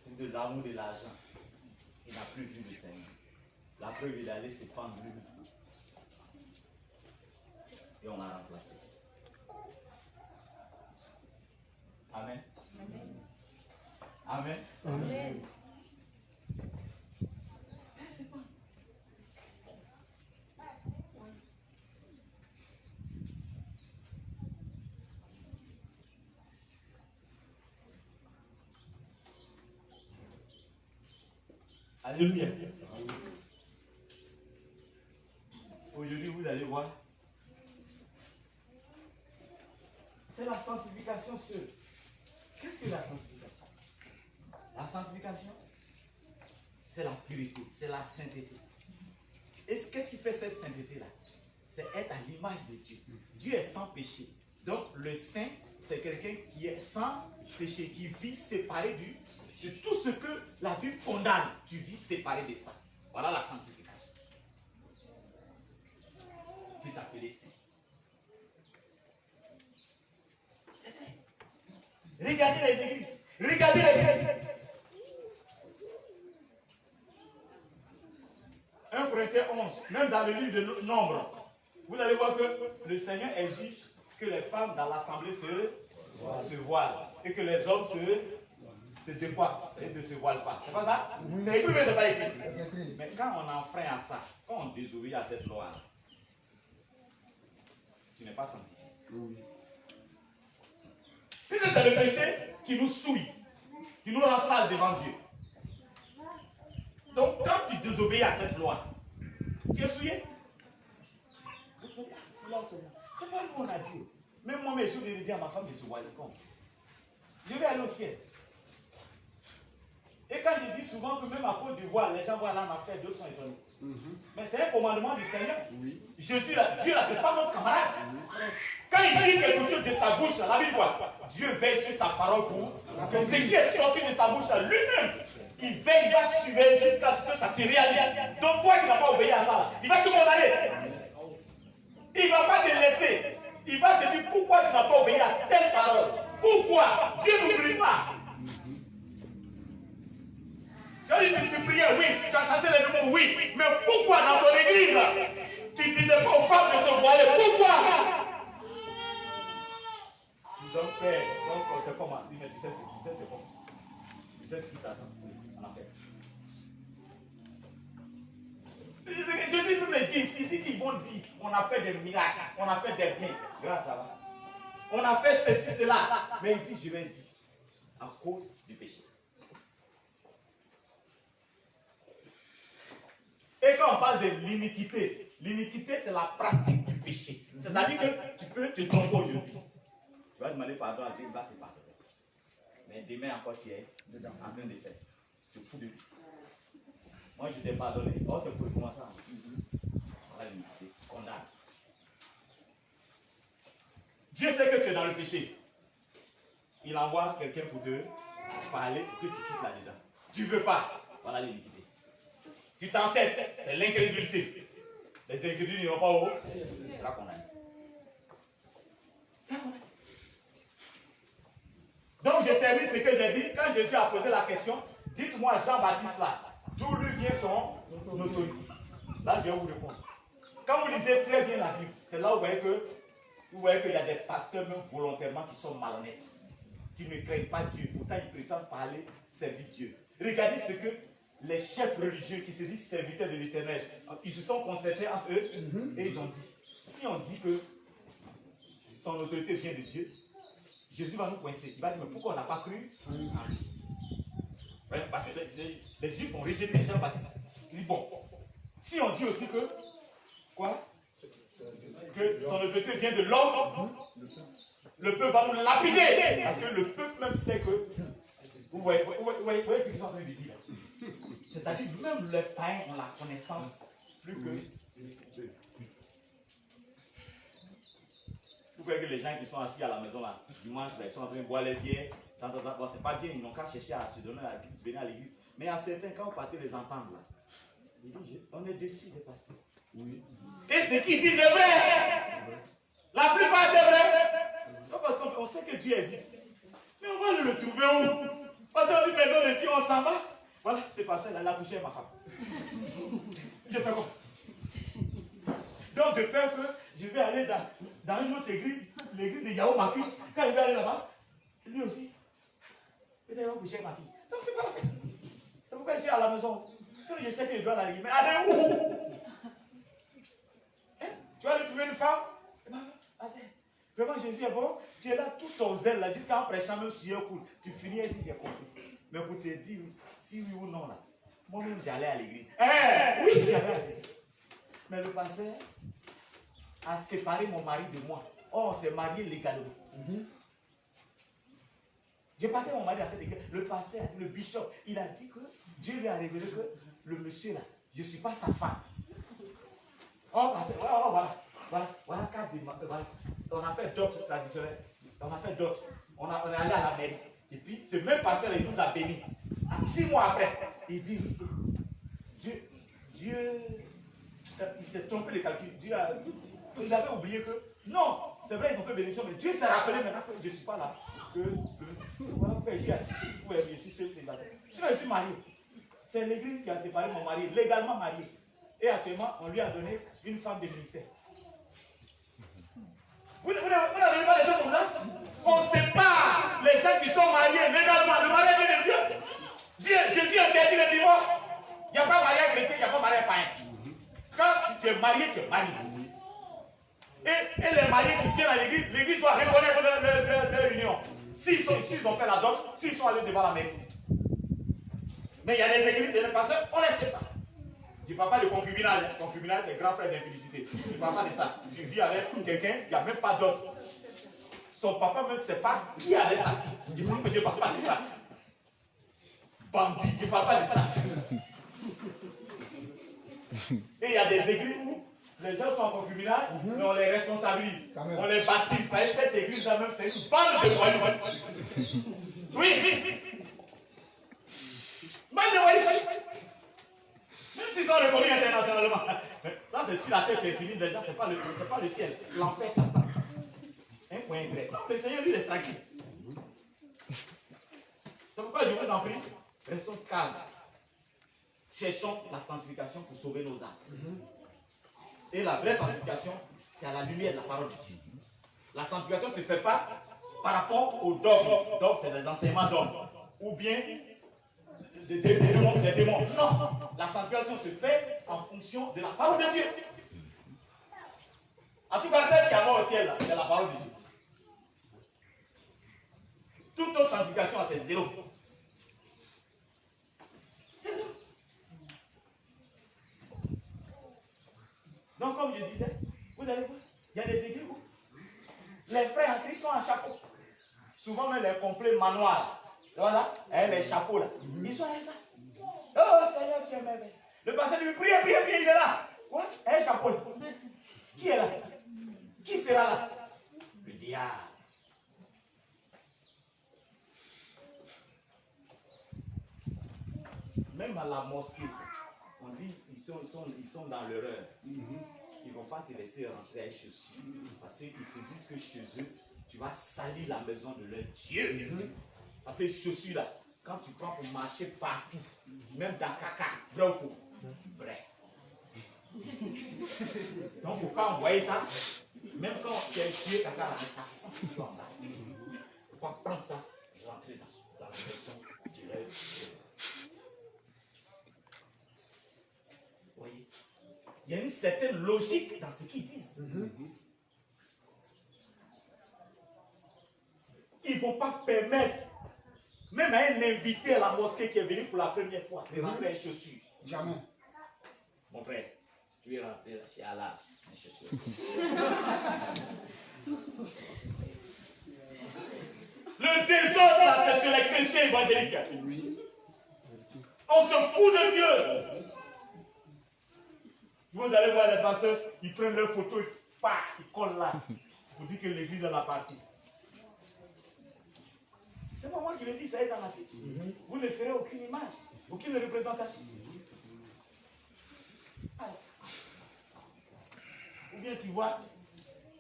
pour de l'amour de l'argent, il n'a plus vu le Seigneur. La preuve, il est allé se pendre lui. Et on l'a remplacé. Amen. Amen. Amen. Amen. Alléluia. Aujourd'hui, vous allez voir. C'est la sanctification seule. Qu'est-ce que la sanctification? La sanctification, c'est la pureté, c'est la sainteté. Et qu'est-ce qui fait cette sainteté-là? C'est être à l'image de Dieu. Dieu est sans péché. Donc le saint, c'est quelqu'un qui est sans péché, qui vit séparé de tout ce que la Bible condamne. Tu vis séparé de ça. Voilà la sanctification. Tu peux t'appeler saint. Regardez les églises. Regardez les églises. 1 Corinthiens 11, même dans le livre de Nombre, vous allez voir que le Seigneur exige que les femmes dans l'assemblée se voilent et que les hommes se décoiffent et ne se voilent pas. C'est pas ça? C'est écrit, mais c'est pas écrit. Mais quand on enfreint à ça, quand on désobéit à cette loi, tu n'es pas sanctifié. Oui. Puisque c'est le péché qui nous souille, qui nous rend sale devant Dieu. Donc quand tu désobéis à cette loi, tu es souillé. C'est pas nous on a dit. Même moi, mes jours, je dis à ma femme de se voiler comme. Je vais aller au ciel. Et quand je dis souvent que même à cause du voile, les gens voient là, on a fait, d'autres sont étonnés. Mais c'est un commandement du Seigneur. Oui. Jésus, là, Dieu, là, c'est pas notre camarade. Quand il dit quelque chose de sa bouche, la Bible quoi? Dieu veille sur sa parole pour que ce qui est sorti de sa bouche lui-même, il veille, il va suivre jusqu'à ce que ça se réalise. Donc toi qui n'as pas obéi à ça, là, il va te condamner. Il ne va pas te laisser. Il va te dire pourquoi tu n'as pas obéi à telle parole. Pourquoi? Dieu n'oublie pas. Tu priais, oui. Tu as chassé les démons, oui. Mais pourquoi dans ton église, tu ne disais pas aux femmes de se voiler? Pourquoi? Donc, c'est comment? Mais tu sais c'est comment? Tu sais ce qui t'attend en affaire. Jésus nous le dit, il dit qu'ils vont dire, on a fait des miracles, on a fait des biens, grâce à là. On a fait ceci, cela. Mais il dit, je vais dire, à cause du péché. Et quand on parle de l'iniquité, l'iniquité c'est la pratique du péché. C'est-à-dire que tu peux te tromper aujourd'hui. Tu vas demander pardon à Dieu, il va te pardonner. Mais demain encore tu es en train de faire. Tu te fous de lui. Moi je t'ai pardonné. Oh c'est pour comment ça? Voilà l'iniquité, condamne. Dieu sait que tu es dans le péché. Il envoie quelqu'un pour te parler pour que tu quittes là-dedans. Tu ne veux pas. Voilà l'iniquité. Tu t'entêtes, c'est l'incrédulité. Les incrédules n'iront pas au haut. Tu seras condamné. Donc je termine ce que j'ai dit. Quand Jésus a posé la question, dites-moi Jean-Baptiste là, d'où lui vient son autorité? Là je vais vous répondre. Quand vous lisez très bien la Bible, c'est là où vous voyez qu'il y a des pasteurs même volontairement qui sont malhonnêtes, qui ne craignent pas Dieu. Pourtant ils prétendent parler, servir Dieu. Regardez ce que les chefs religieux qui se disent serviteurs de l'Éternel, ils se sont concertés entre eux et ils ont dit, si on dit que son autorité vient de Dieu, Jésus va nous coincer. Il va dire, mais pourquoi on n'a pas cru en lui? Parce que les Juifs ont rejeté Jean-Baptiste. Il dit, bon, si on dit aussi que, quoi? Que son autorité vient de l'homme, le peuple va nous lapider. Parce que le peuple même sait que... Vous voyez ce qu'ils sont en train de dire. C'est-à-dire même les païens ont la connaissance plus que eux. Vous voyez que les gens qui sont assis à la maison là, dimanche, là, ils sont en train de boire les bières. Bon, c'est pas bien, ils n'ont qu'à chercher à se donner à l'église, venir à l'église. Mais à certains, quand vous partez les entendre là, ils disent, on est déçus des pasteurs. Oui. Et ce qu'ils disent est vrai. La plupart c'est vrai. C'est pas parce qu'on sait que Dieu existe. Mais on va le trouver où? Parce qu'on dit maison de Dieu, on s'en va. Voilà, c'est pas ça, elle a couché avec ma femme. Je fais quoi? Donc de peur que je vais aller dans une autre église, l'église de Yahoo Marcus, quand il va aller là-bas, lui aussi, peut-être il va coucher avec ma fille. Donc c'est pas la peine. C'est pourquoi je suis à la maison. Si je sais qu'il doit aller, mais allez où? Hein? Tu vas aller trouver une femme? Vraiment Jésus est bon, tu es là tout ton zèle là, jusqu'à en prêchant même sur un coup, tu finis et dis j'ai compris. Mais pour te dire si oui ou non là, moi-même j'allais à l'église. Oui, j'allais à l'église. Mais le pasteur a séparé mon mari de moi. Oh, on s'est marié légalement. J'ai parlé mon mari à cette église. Le pasteur, le bishop, il a dit que Dieu lui a révélé que le monsieur là, je ne suis pas sa femme. Oh, pasteur, voilà 4 voilà. On a fait d'autres traditionnels. On a fait d'autres. On est allé à la mairie. Et puis, ce même pasteur, il nous a bénis. 6 mois après, il dit, Dieu, il s'est trompé les calculs. Il avait oublié que, non, c'est vrai, ils ont fait bénédiction, mais Dieu s'est rappelé maintenant que je ne suis pas là. Voilà pourquoi je suis assis. Je suis seul célibataire. Sinon, je suis marié. C'est l'église qui a séparé mon mari, légalement marié. Et actuellement, on lui a donné une femme de ministère. Vous n'avez pas des choses comme ça? On sépare les gens qui sont mariés légalement. Le mariage de Dieu. Jésus interdit le divorce. Il n'y a pas mariage chrétien, il n'y a pas mariage païen. Quand tu es marié, tu es marié. Et les mariés qui viennent à l'église, l'église doit reconnaître leur union. S'ils ont fait la dot, s'ils sont allés devant la mairie. Mais il y a des églises, des pasteurs, on les sépare. Tu ne parles pas de concubinage. Concubinage, c'est grand frère d'impudicité. Tu ne parles pas de ça. Tu vis avec quelqu'un, il n'y a même pas d'autre. Son papa même ne sait pas qui avait sa fille. Je ne parle pas de ça. Bandit, je ne parle pas de ça. Et il y a des églises où les gens sont en concubinage, mais on les responsabilise. On les baptise. Parce que cette église-là même, c'est une bande de voyous. Oui. Bande de voyous. Même s'ils sont reconnus internationalement. Ça, c'est si la tête est unie déjà, c'est pas le ciel. L'enfer t'attend. Un point vrai. Non, le Seigneur, lui, il est tranquille. C'est pourquoi je vous en prie, restons calmes. Cherchons la sanctification pour sauver nos âmes. Et la vraie sanctification, c'est à la lumière de la parole de Dieu. La sanctification ne se fait pas par rapport aux dogmes. Dogmes, c'est des enseignements d'hommes. Ou bien des démons. Non, la sanctification se fait en fonction de la parole de Dieu. En tout cas, celle qui a mort au ciel, c'est la parole de Dieu. Toute autre sanctification, c'est zéro. Donc, comme je disais, vous allez voir, il y a des églises où les frères en Christ sont en chapeau. Souvent, même les complets manoirs. Voilà, les chapeaux là. Ils sont là, ça. Oh Seigneur, tu es merveilleux. Le pasteur lui prie, il est là. Quoi? Un chapeau. Qui est là? Qui sera là? Le diable. Même à la mosquée, on dit ils sont dans l'erreur. Ils ne vont pas te laisser rentrer chez eux. Parce qu'ils se disent que chez eux, tu vas salir la maison de leur Dieu. Parce que les chaussures là, quand tu prends pour marcher partout, même dans caca, vrai ou faux? Vrai. Donc il ne faut pas envoyer ça. Même quand tu es tué caca là, ça sent. Il ne faut pas prendre ça et rentrer dans la maison de leur Dieu. Vous voyez? Il y a une certaine logique dans ce qu'ils disent. Ils ne vont pas permettre, même à un invité à la mosquée qui est venu pour la première fois, de rentrer les chaussures. Jamais. Mon frère, tu es rentré chez Allah, les chaussures. Le désordre, là, c'est sur les chrétiens évangéliques. On se fout de Dieu. Vous allez voir les pasteurs, ils prennent leurs photos, ils collent là. Pour dire que l'église en a parti. C'est pas moi qui le dis, ça est dans la tête. Vous ne ferez aucune image, aucune représentation. Alors, ou bien tu vois,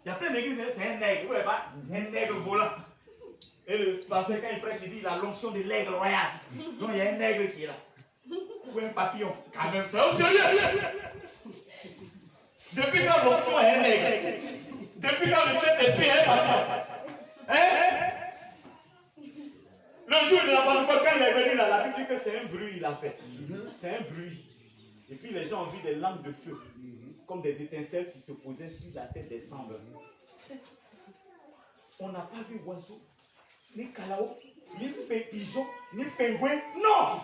il y a plein d'églises, c'est un nègre, vous voyez pas, un nègre volant. Et le pasteur, quand il prêche, il dit il a l'onction de l'aigle royal. Donc il y a un nègre qui est là. Ou un papillon. Quand même, c'est au sérieux. Depuis quand l'onction est un nègre? Depuis quand le Saint-Esprit est un papillon? Hein? Le jour de la Pentecôte, quand il est venu là, la Bible dit que c'est un bruit il a fait. C'est un bruit. Et puis les gens ont vu des langues de feu, comme des étincelles qui se posaient sur la tête des cendres. On n'a pas vu oiseau, ni calao, ni pigeon, ni pingouin. Non!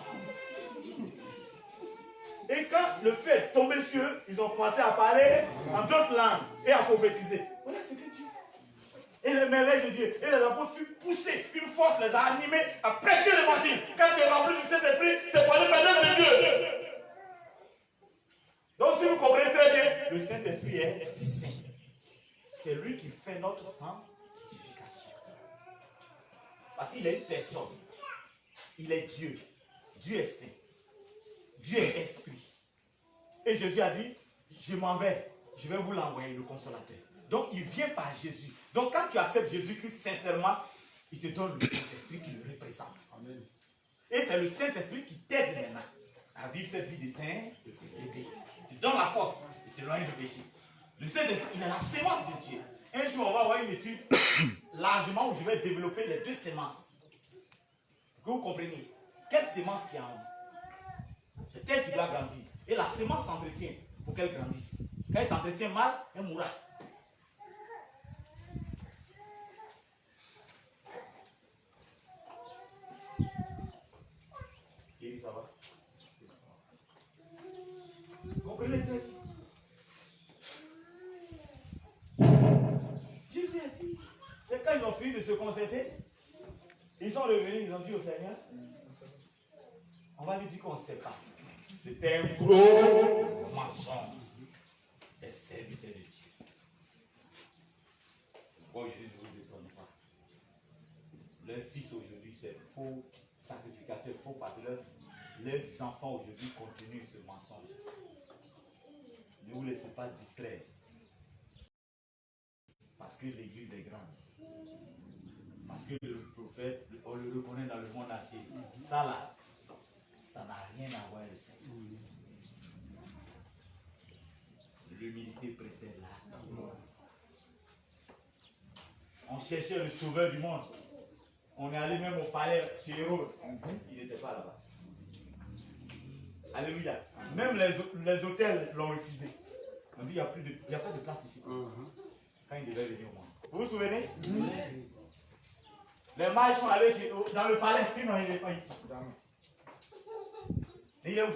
Et quand le feu est tombé sur eux, ils ont commencé à parler en d'autres langues et à prophétiser. Voilà ce que Dieu. Et le mêlage de Dieu et les apôtres furent poussés. Une force les a animés à prêcher l'évangile. Quand tu es rempli du Saint-Esprit, c'est pour le pardon de Dieu. Donc si vous comprenez très bien, le Saint-Esprit est saint. C'est lui qui fait notre sanctification. Parce qu'il est une personne. Il est Dieu. Dieu est saint. Dieu est esprit. Et Jésus a dit, je m'en vais. Je vais vous l'envoyer, le consolateur. Donc il vient par Jésus. Donc quand tu acceptes Jésus-Christ sincèrement, il te donne le Saint-Esprit qui le représente. Amen. Et c'est le Saint-Esprit qui t'aide maintenant à vivre cette vie de sainteté. Tu donnes la force et tu éloignes du péché. Le Saint-Esprit, il a la sémence de Dieu. Un jour, on va avoir une étude largement où je vais développer les deux sémences. Pour que vous compreniez. Quelle sémence qu'il y a en vous? C'est elle qui doit grandir. Et la sémence s'entretient pour qu'elle grandisse. Quand elle s'entretient mal, elle mourra. Thierry, ça va? Vous comprenez très bien? Jésus a dit, c'est quand ils ont fini de se concerter, ils sont revenus, ils ont dit au Seigneur, on va lui dire qu'on ne sait pas. C'était un gros mensonge des serviteurs de Dieu. Bon, je ne vous étonne pas. Leur fils aujourd'hui, c'est faux sacrificateur, faux parce que leurs enfants aujourd'hui continuent ce mensonge. Ne vous laissez pas distraire. Parce que l'église est grande. Parce que le prophète, on le reconnaît dans le monde entier. Ça là, ça n'a rien à voir avec ça. L'humilité précède là. On cherchait le sauveur du monde. On est allé même au palais chez Hérode. Il n'était pas là-bas. Alléluia. Même les hôtels l'ont refusé. On dit il n'y a pas de place ici. Quand il devait venir au monde. Vous vous souvenez? Les mages sont allés dans le palais. Non, il n'est pas ici. Et il est où?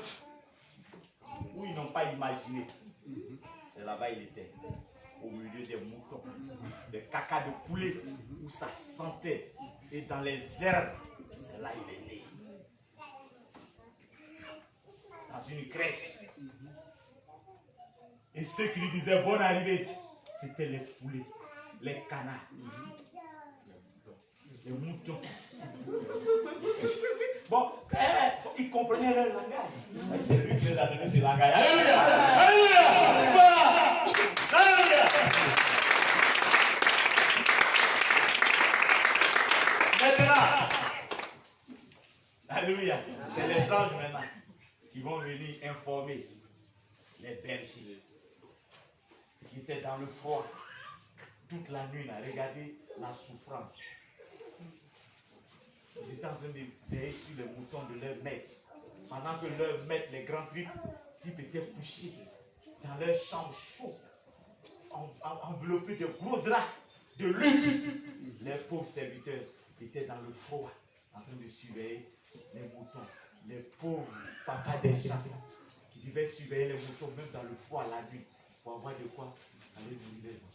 Où ils n'ont pas imaginé. C'est là-bas il était. Au milieu des moutons, des cacas de poulet, où ça sentait. Et dans les herbes, c'est là il est né. Dans une crèche. Et ceux qui lui disaient bonne arrivée, c'était les poulets, les canards, les moutons. Bon, ils comprenaient leur langage. C'est lui qui les a donné ce langage. Alléluia! Alléluia! Alléluia! Maintenant, alléluia, c'est les anges maintenant qui vont venir informer les bergers qui étaient dans le froid toute la nuit, là, regardez la souffrance. Ils étaient en train de veiller sur les moutons de leur maître. Pendant que leur maître, les grands types étaient couchés dans leur chambre chaude, enveloppés de gros draps de luxe. Les pauvres serviteurs étaient dans le froid, en train de surveiller les moutons. Les pauvres papas des gens qui devaient surveiller les moutons, même dans le froid la nuit, pour avoir de quoi aller nourrir les enfants.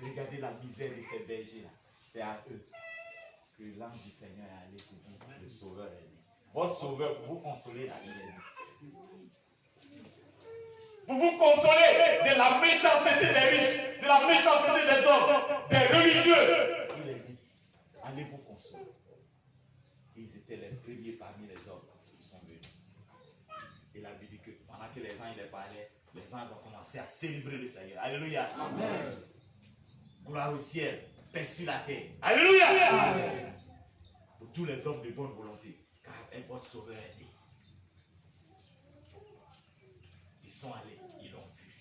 Regardez la misère de ces bergers-là. C'est à eux. que l'ange du Seigneur est allé pour vous, le Sauveur est né. Votre Sauveur pour vous consoler, là, il est né. Vous vous consolez de la méchanceté des riches, de la méchanceté des hommes, des religieux. Il est dit, allez vous consoler. Ils étaient les premiers parmi les hommes qui sont venus. Il a dit que pendant que les anges les parlaient, les anges ont commencé à célébrer le Seigneur. Alléluia. Amen. Gloire au ciel, paix sur la terre. Alléluia. Amen. Pour tous les hommes de bonne volonté, car votre Sauveur est né. Ils sont allés, ils l'ont vu,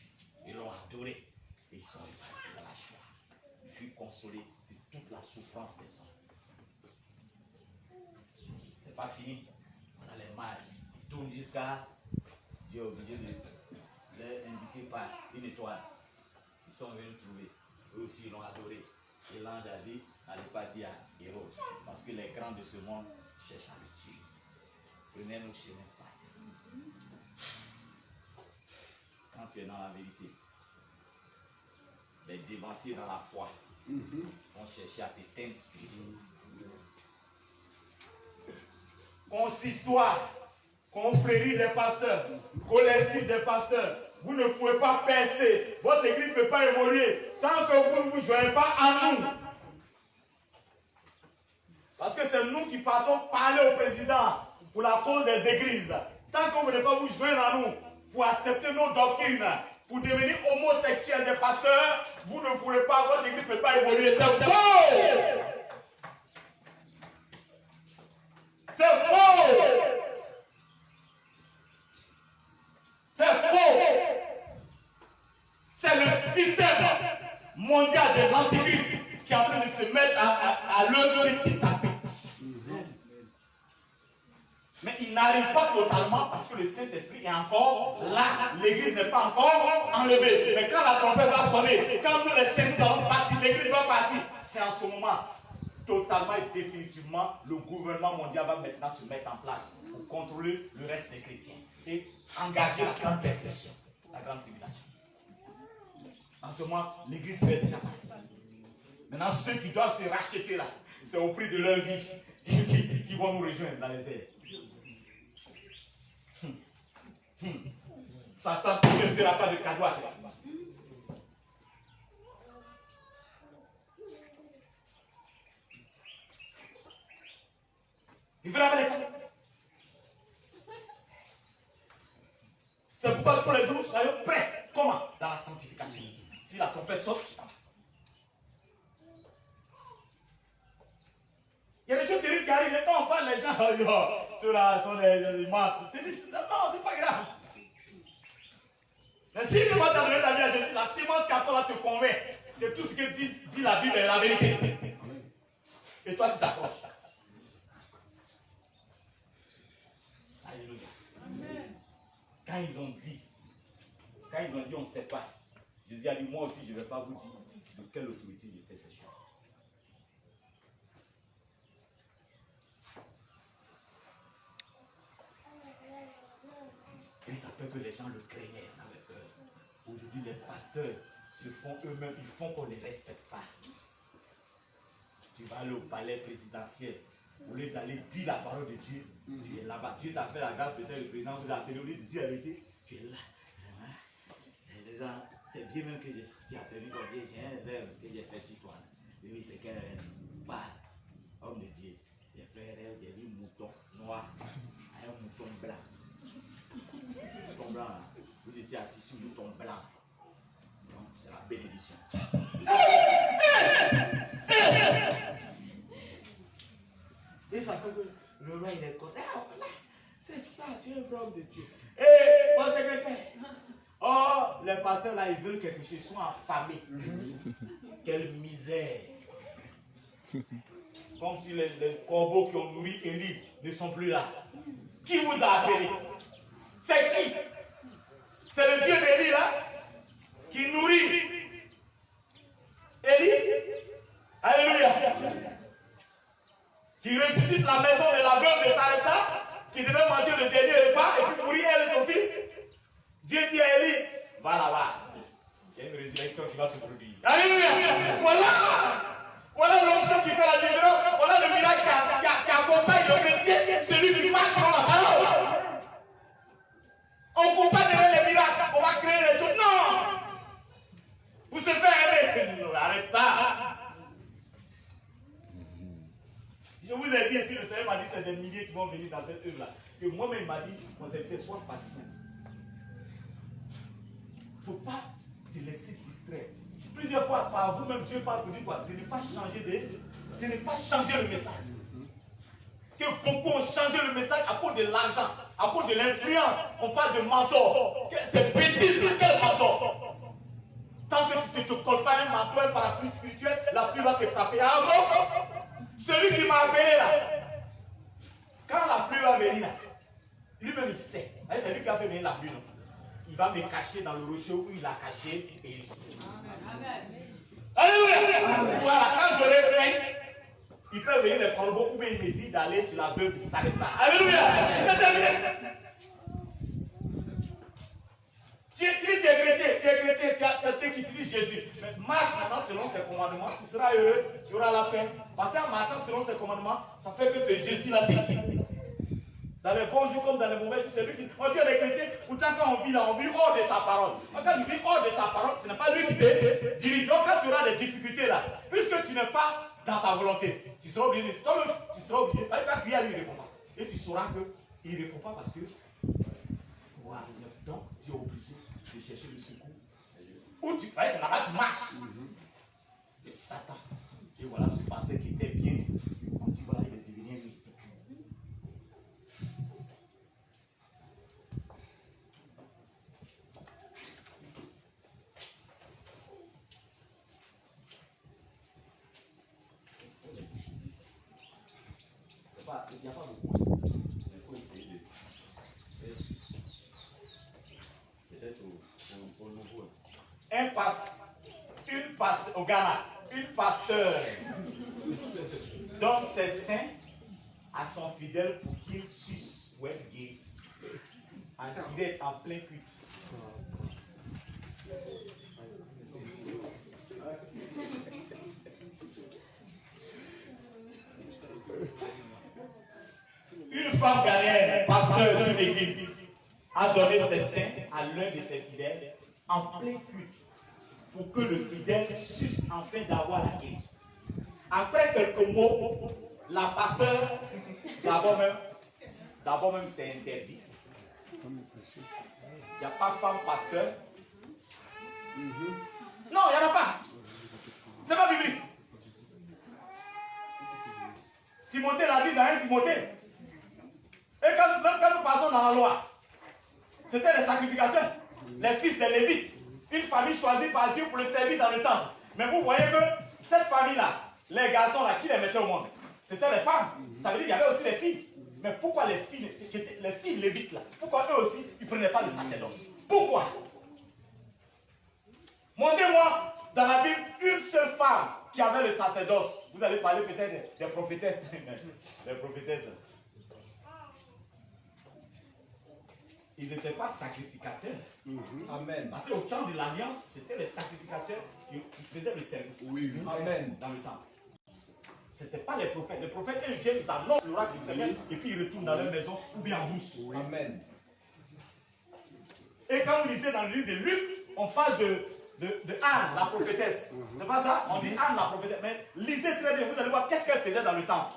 ils l'ont adoré, et ils sont repartis dans la joie. Ils furent consolés de toute la souffrance des hommes. C'est pas fini. On a les mages, ils tournent jusqu'à Dieu est obligé de les indiquer par une étoile. Ils sont venus trouver. Eux aussi, ils l'ont adoré. Et l'ange a dit, n'allez pas dire à Hérode, parce que les grands de ce monde cherchent à le tuer. Prenez nos chemins pas. Quand tu es dans la vérité, les dévanciers dans la foi vont chercher à t'éteindre spirituellement. Consistoire, confrérie des pasteurs, collectif des pasteurs, vous ne pouvez pas percer, votre église ne peut pas évoluer tant que vous ne vous joignez pas à nous. Parce que c'est nous qui partons parler au président pour la cause des églises. Tant que vous ne voulez pas vous joindre à nous, pour accepter nos doctrines, pour devenir homosexuel des pasteurs, vous ne pourrez pas, votre église ne peut pas évoluer. C'est faux! C'est faux! C'est faux! C'est le système mondial de l'antéchrist qui est en train de se mettre à l'œuvre petit à petit. Mais il n'arrive pas totalement parce que le Saint-Esprit est encore là. L'église n'est pas encore enlevée. Mais quand la trompette va sonner, quand nous les saints nous allons partir, l'église va partir. C'est en ce moment, totalement et définitivement, le gouvernement mondial va maintenant se mettre en place pour contrôler le reste des chrétiens et engager la grande persécution, la grande tribulation. En ce moment, l'église serait déjà partie. Maintenant, ceux qui doivent se racheter là, c'est au prix de leur vie qui vont nous rejoindre dans les airs. Satan ne fera pas de cadeau à toi. Il fera pas de cadeaux. C'est pourquoi tous les jours, soyons prêts. Comment? Dans la sanctification. Si la trompette sonne, tu t'en vas. Il y a des choses terribles qui arrivent. Quand on parle, les gens ceux-là sont des morts. Non, c'est pas grave. Mais si tu vas t'adonner ta vie à Jésus, la sémence qu'à toi te convainc que tout ce que dit la Bible est la vérité. Et toi, tu t'approches. Alléluia. Quand ils ont dit, on ne sait pas, Jésus a dit, moi aussi, je ne vais pas vous dire de quelle autorité j'ai fait ces choses. Et ça fait que les gens le craignaient dans le cœur. Aujourd'hui, les pasteurs se font eux-mêmes, ils font qu'on ne les respecte pas. Tu vas aller au palais présidentiel, au lieu d'aller dire la parole de Dieu, tu es là-bas. Dieu t'a fait la grâce, peut-être le président vous a appelé, au lieu de dire la vérité, tu es là. C'est bien même que tu as permis ton Dieu, j'ai un rêve que j'ai fait sur toi. Et oui, c'est qu'un rêve. Bah, homme de Dieu, j'ai fait un rêve, j'ai vu un mouton noir, un mouton blanc. Mouton blanc, là. Vous étiez assis sur le mouton blanc. Donc, c'est la bénédiction. Et ça fait que le roi, il est content. Ah, voilà, c'est ça, tu es un vrai homme de Dieu. Et mon secrétaire, oh, les pasteurs là, ils veulent quelque chose, ils sont affamés. Quelle misère. Comme si les corbeaux qui ont nourri Élie ne sont plus là. Qui vous a appelé? C'est qui? C'est le Dieu d'Élie là qui nourrit Élie. Alléluia. Qui ressuscite la maison de la veuve de Sarepta, qui devait manger le dernier repas et puis mourir elle et son fils. Dieu dit à Élie, va là-bas. Il y a une résurrection qui va se produire. Alléluia. Voilà l'onction qui fait la différence. Voilà le miracle c'est des milliers qui vont venir dans cette œuvre-là. Que moi-même, il m'a dit, mon serviteur, sois patient. Il ne faut pas te laisser distraire. Plusieurs fois, par vous-même, Dieu parle pour dire quoi? De ne pas changer le message. Que beaucoup ont changé le message à cause de l'argent, à cause de l'influence. On parle de mentor. C'est bêtise, quel mentor? Tant que tu ne te colles pas un mentor, un parapluie spirituel, la pluie va te frapper. Ah bon? Celui qui m'a appelé là, quand la pluie va venir là, lui-même il sait. C'est lui qui a fait venir la pluie. Non? Il va me cacher dans le rocher où il a caché. Et... Alléluia! Voilà, quand j'aurai faim, il fait venir les corbeaux ou bien il me dit d'aller sur la veuve de Sarepta. Alléluia! C'est terminé! Tu es chrétien, tu as accepté qu'il utilise Jésus. Mais marche maintenant selon ses commandements, tu seras heureux, tu auras la paix. Parce qu'en marchant selon ses commandements, ça fait que c'est Jésus là qui guide. Dans les bons jours comme dans les mauvais jours, c'est lui qui. On dit à les chrétiens, pourtant quand on vit là, on vit hors de sa parole. Quand tu vis hors de sa parole, ce n'est pas lui qui te dirige. Donc quand tu auras des difficultés là, puisque tu n'es pas dans sa volonté, tu seras obligé. Tu seras obligé. Il va crier à lui, il ne répond pas. Et tu sauras qu'il ne répond pas parce que. Voilà. Donc tu es obligé de chercher le secours. Où tu. C'est là-bas tu marches. Et Satan. Et voilà ce passé qui était bien. On dit voilà, il est devenu mystique. Il n'y a pas beaucoup. Il faut essayer de. Peut-être au nouveau. Une pasteur, au Ghana, une pasteur donne ses seins à son fidèle pour qu'il suce ou être gay. En direct, en plein cul. Une femme ghanéenne, pasteur d'une église, a donné ses seins à l'un de ses fidèles en plein culte pour que le fidèle suce afin d'avoir la guérison. Après quelques mots, la pasteur, d'abord même c'est interdit. Il n'y a pas de femme pasteur. Non, il n'y en a pas. C'est pas biblique. Timothée l'a dit dans 1 Timothée. Et même quand nous partons dans la loi, c'était les sacrificateurs, les fils des Lévites, une famille choisie par Dieu pour le servir dans le temple. Mais vous voyez que cette famille-là, les garçons-là, qui les mettaient au monde? C'était les femmes. Ça veut dire qu'il y avait aussi les filles. Mais pourquoi les filles Lévites-là, pourquoi eux aussi, ils ne prenaient pas le sacerdoce? Pourquoi? Montrez-moi dans la Bible une seule femme qui avait le sacerdoce. Vous allez parler peut-être des prophétesses. Les prophétesses. Ils n'étaient pas sacrificateurs. Amen. Parce qu'au temps de l'Alliance, c'était les sacrificateurs qui faisaient le service. Oui. Amen. Dans le temple. Ce n'étaient pas les prophètes. Les prophètes, ils viennent, ils annoncent l'oracle du Seigneur et puis ils retournent dans leur maison ou bien en douce. Amen. Et quand vous lisez dans le livre de Luc, on parle de Anne, la prophétesse. C'est pas ça? On dit Anne, la prophétesse. Mais lisez très bien, vous allez voir qu'est-ce qu'elle faisait dans le temple.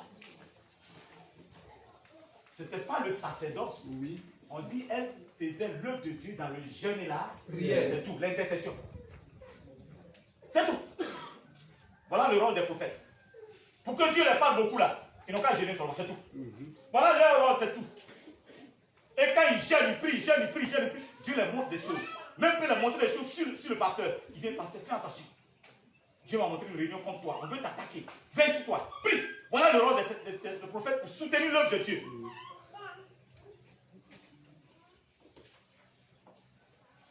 Ce n'était pas le sacerdoce. Oui. On dit elle faisait l'œuvre de Dieu dans le jeûne et la prière. C'est tout, l'intercession. C'est tout. Voilà le rôle des prophètes. Pour que Dieu les parle beaucoup là, ils n'ont qu'à jeûner seulement, c'est tout. Voilà leur rôle, c'est tout. Et quand ils jeûnent, ils prient, Dieu les montre des choses. Même peut les montrer des choses sur le pasteur. Il dit, pasteur, fais attention. Dieu m'a montré une réunion contre toi. On veut t'attaquer. Veille sur toi. Prie. Voilà le rôle des prophètes pour soutenir l'œuvre de Dieu.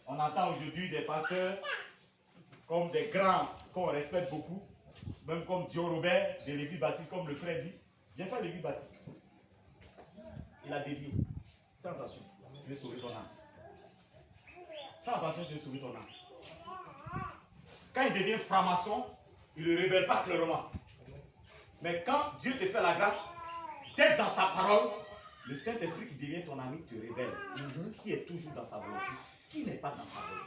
On entend aujourd'hui des pasteurs comme des grands qu'on respecte beaucoup, même comme Dio Robert de l'église baptiste, comme le frère dit. Viens faire l'église baptiste. Il a dévié. Fais attention, je vais sauver ton âme. Fais attention, je vais sauver ton âme. Quand il devient franc-maçon, il ne le révèle pas clairement. Mais quand Dieu te fait la grâce d'être dans sa parole, le Saint-Esprit qui devient ton ami te révèle qui est toujours dans sa volonté, qui n'est pas dans sa volonté.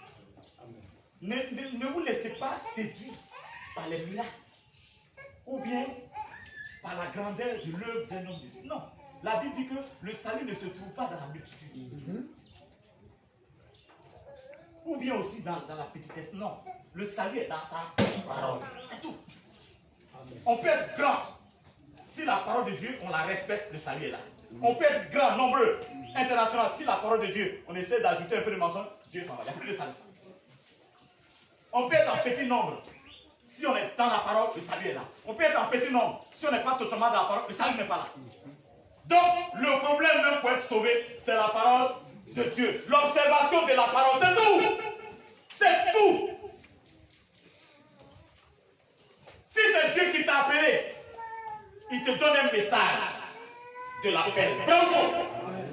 Ne vous laissez pas séduire par les miracles ou bien par la grandeur de l'œuvre d'un homme de Dieu. Non. La Bible dit que le salut ne se trouve pas dans la multitude. Ou bien aussi dans la petitesse. Non. Le salut est dans sa parole. C'est tout. On peut être grand. Si la parole de Dieu, on la respecte, le salut est là. On peut être grand, nombreux, international. Si la parole de Dieu, on essaie d'ajouter un peu de mensonge, Dieu s'en va. Il n'y a plus de salut. On peut être en petit nombre. Si on est dans la parole, le salut est là. On peut être en petit nombre. Si on n'est pas totalement dans la parole, le salut n'est pas là. Donc, le problème même pour être sauvé, c'est la parole de Dieu. L'observation de la parole, c'est tout. C'est tout. Si c'est Dieu qui t'a appelé, il te donne un message de l'appel. Bravo.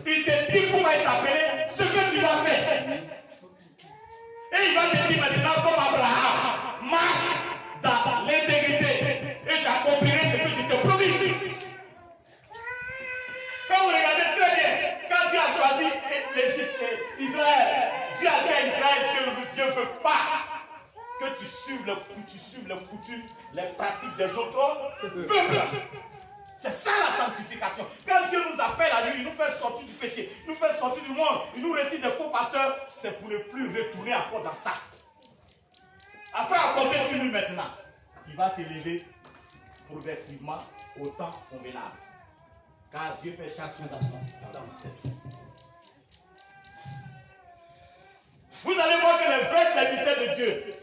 Il te dit pourquoi il t'a appelé, ce que tu vas faire. Et il va te dire maintenant comme Abraham, marche dans l'intégrité et j'accomplirai ce que je t'ai promis. Quand vous regardez très bien, quand Dieu a choisi Israël, Dieu a dit à Israël, Dieu ne veut pas que tu suives les coutumes, les pratiques des autres peuples. C'est ça la sanctification. Quand Dieu nous appelle à lui, il nous fait sortir du péché, il nous fait sortir du monde, il nous retire des faux pasteurs, c'est pour ne plus retourner encore dans ça. Après apporter sur lui maintenant, il va t'élever progressivement au temps convenable. Car Dieu fait chaque chose à son temps. Vous allez voir que les vrais serviteurs de Dieu,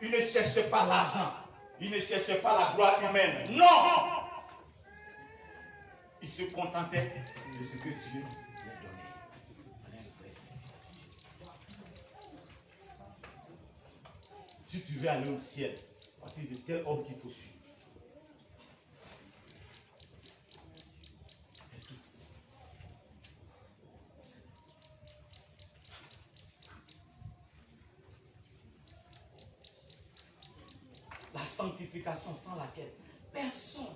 ils ne cherchaient pas l'argent, ils ne cherchaient pas la gloire humaine. Non! Ils se contentaient de ce que Dieu leur donnait. Si tu veux aller au ciel, voici de tel homme qu'il faut suivre. C'est tout. La sanctification sans laquelle personne.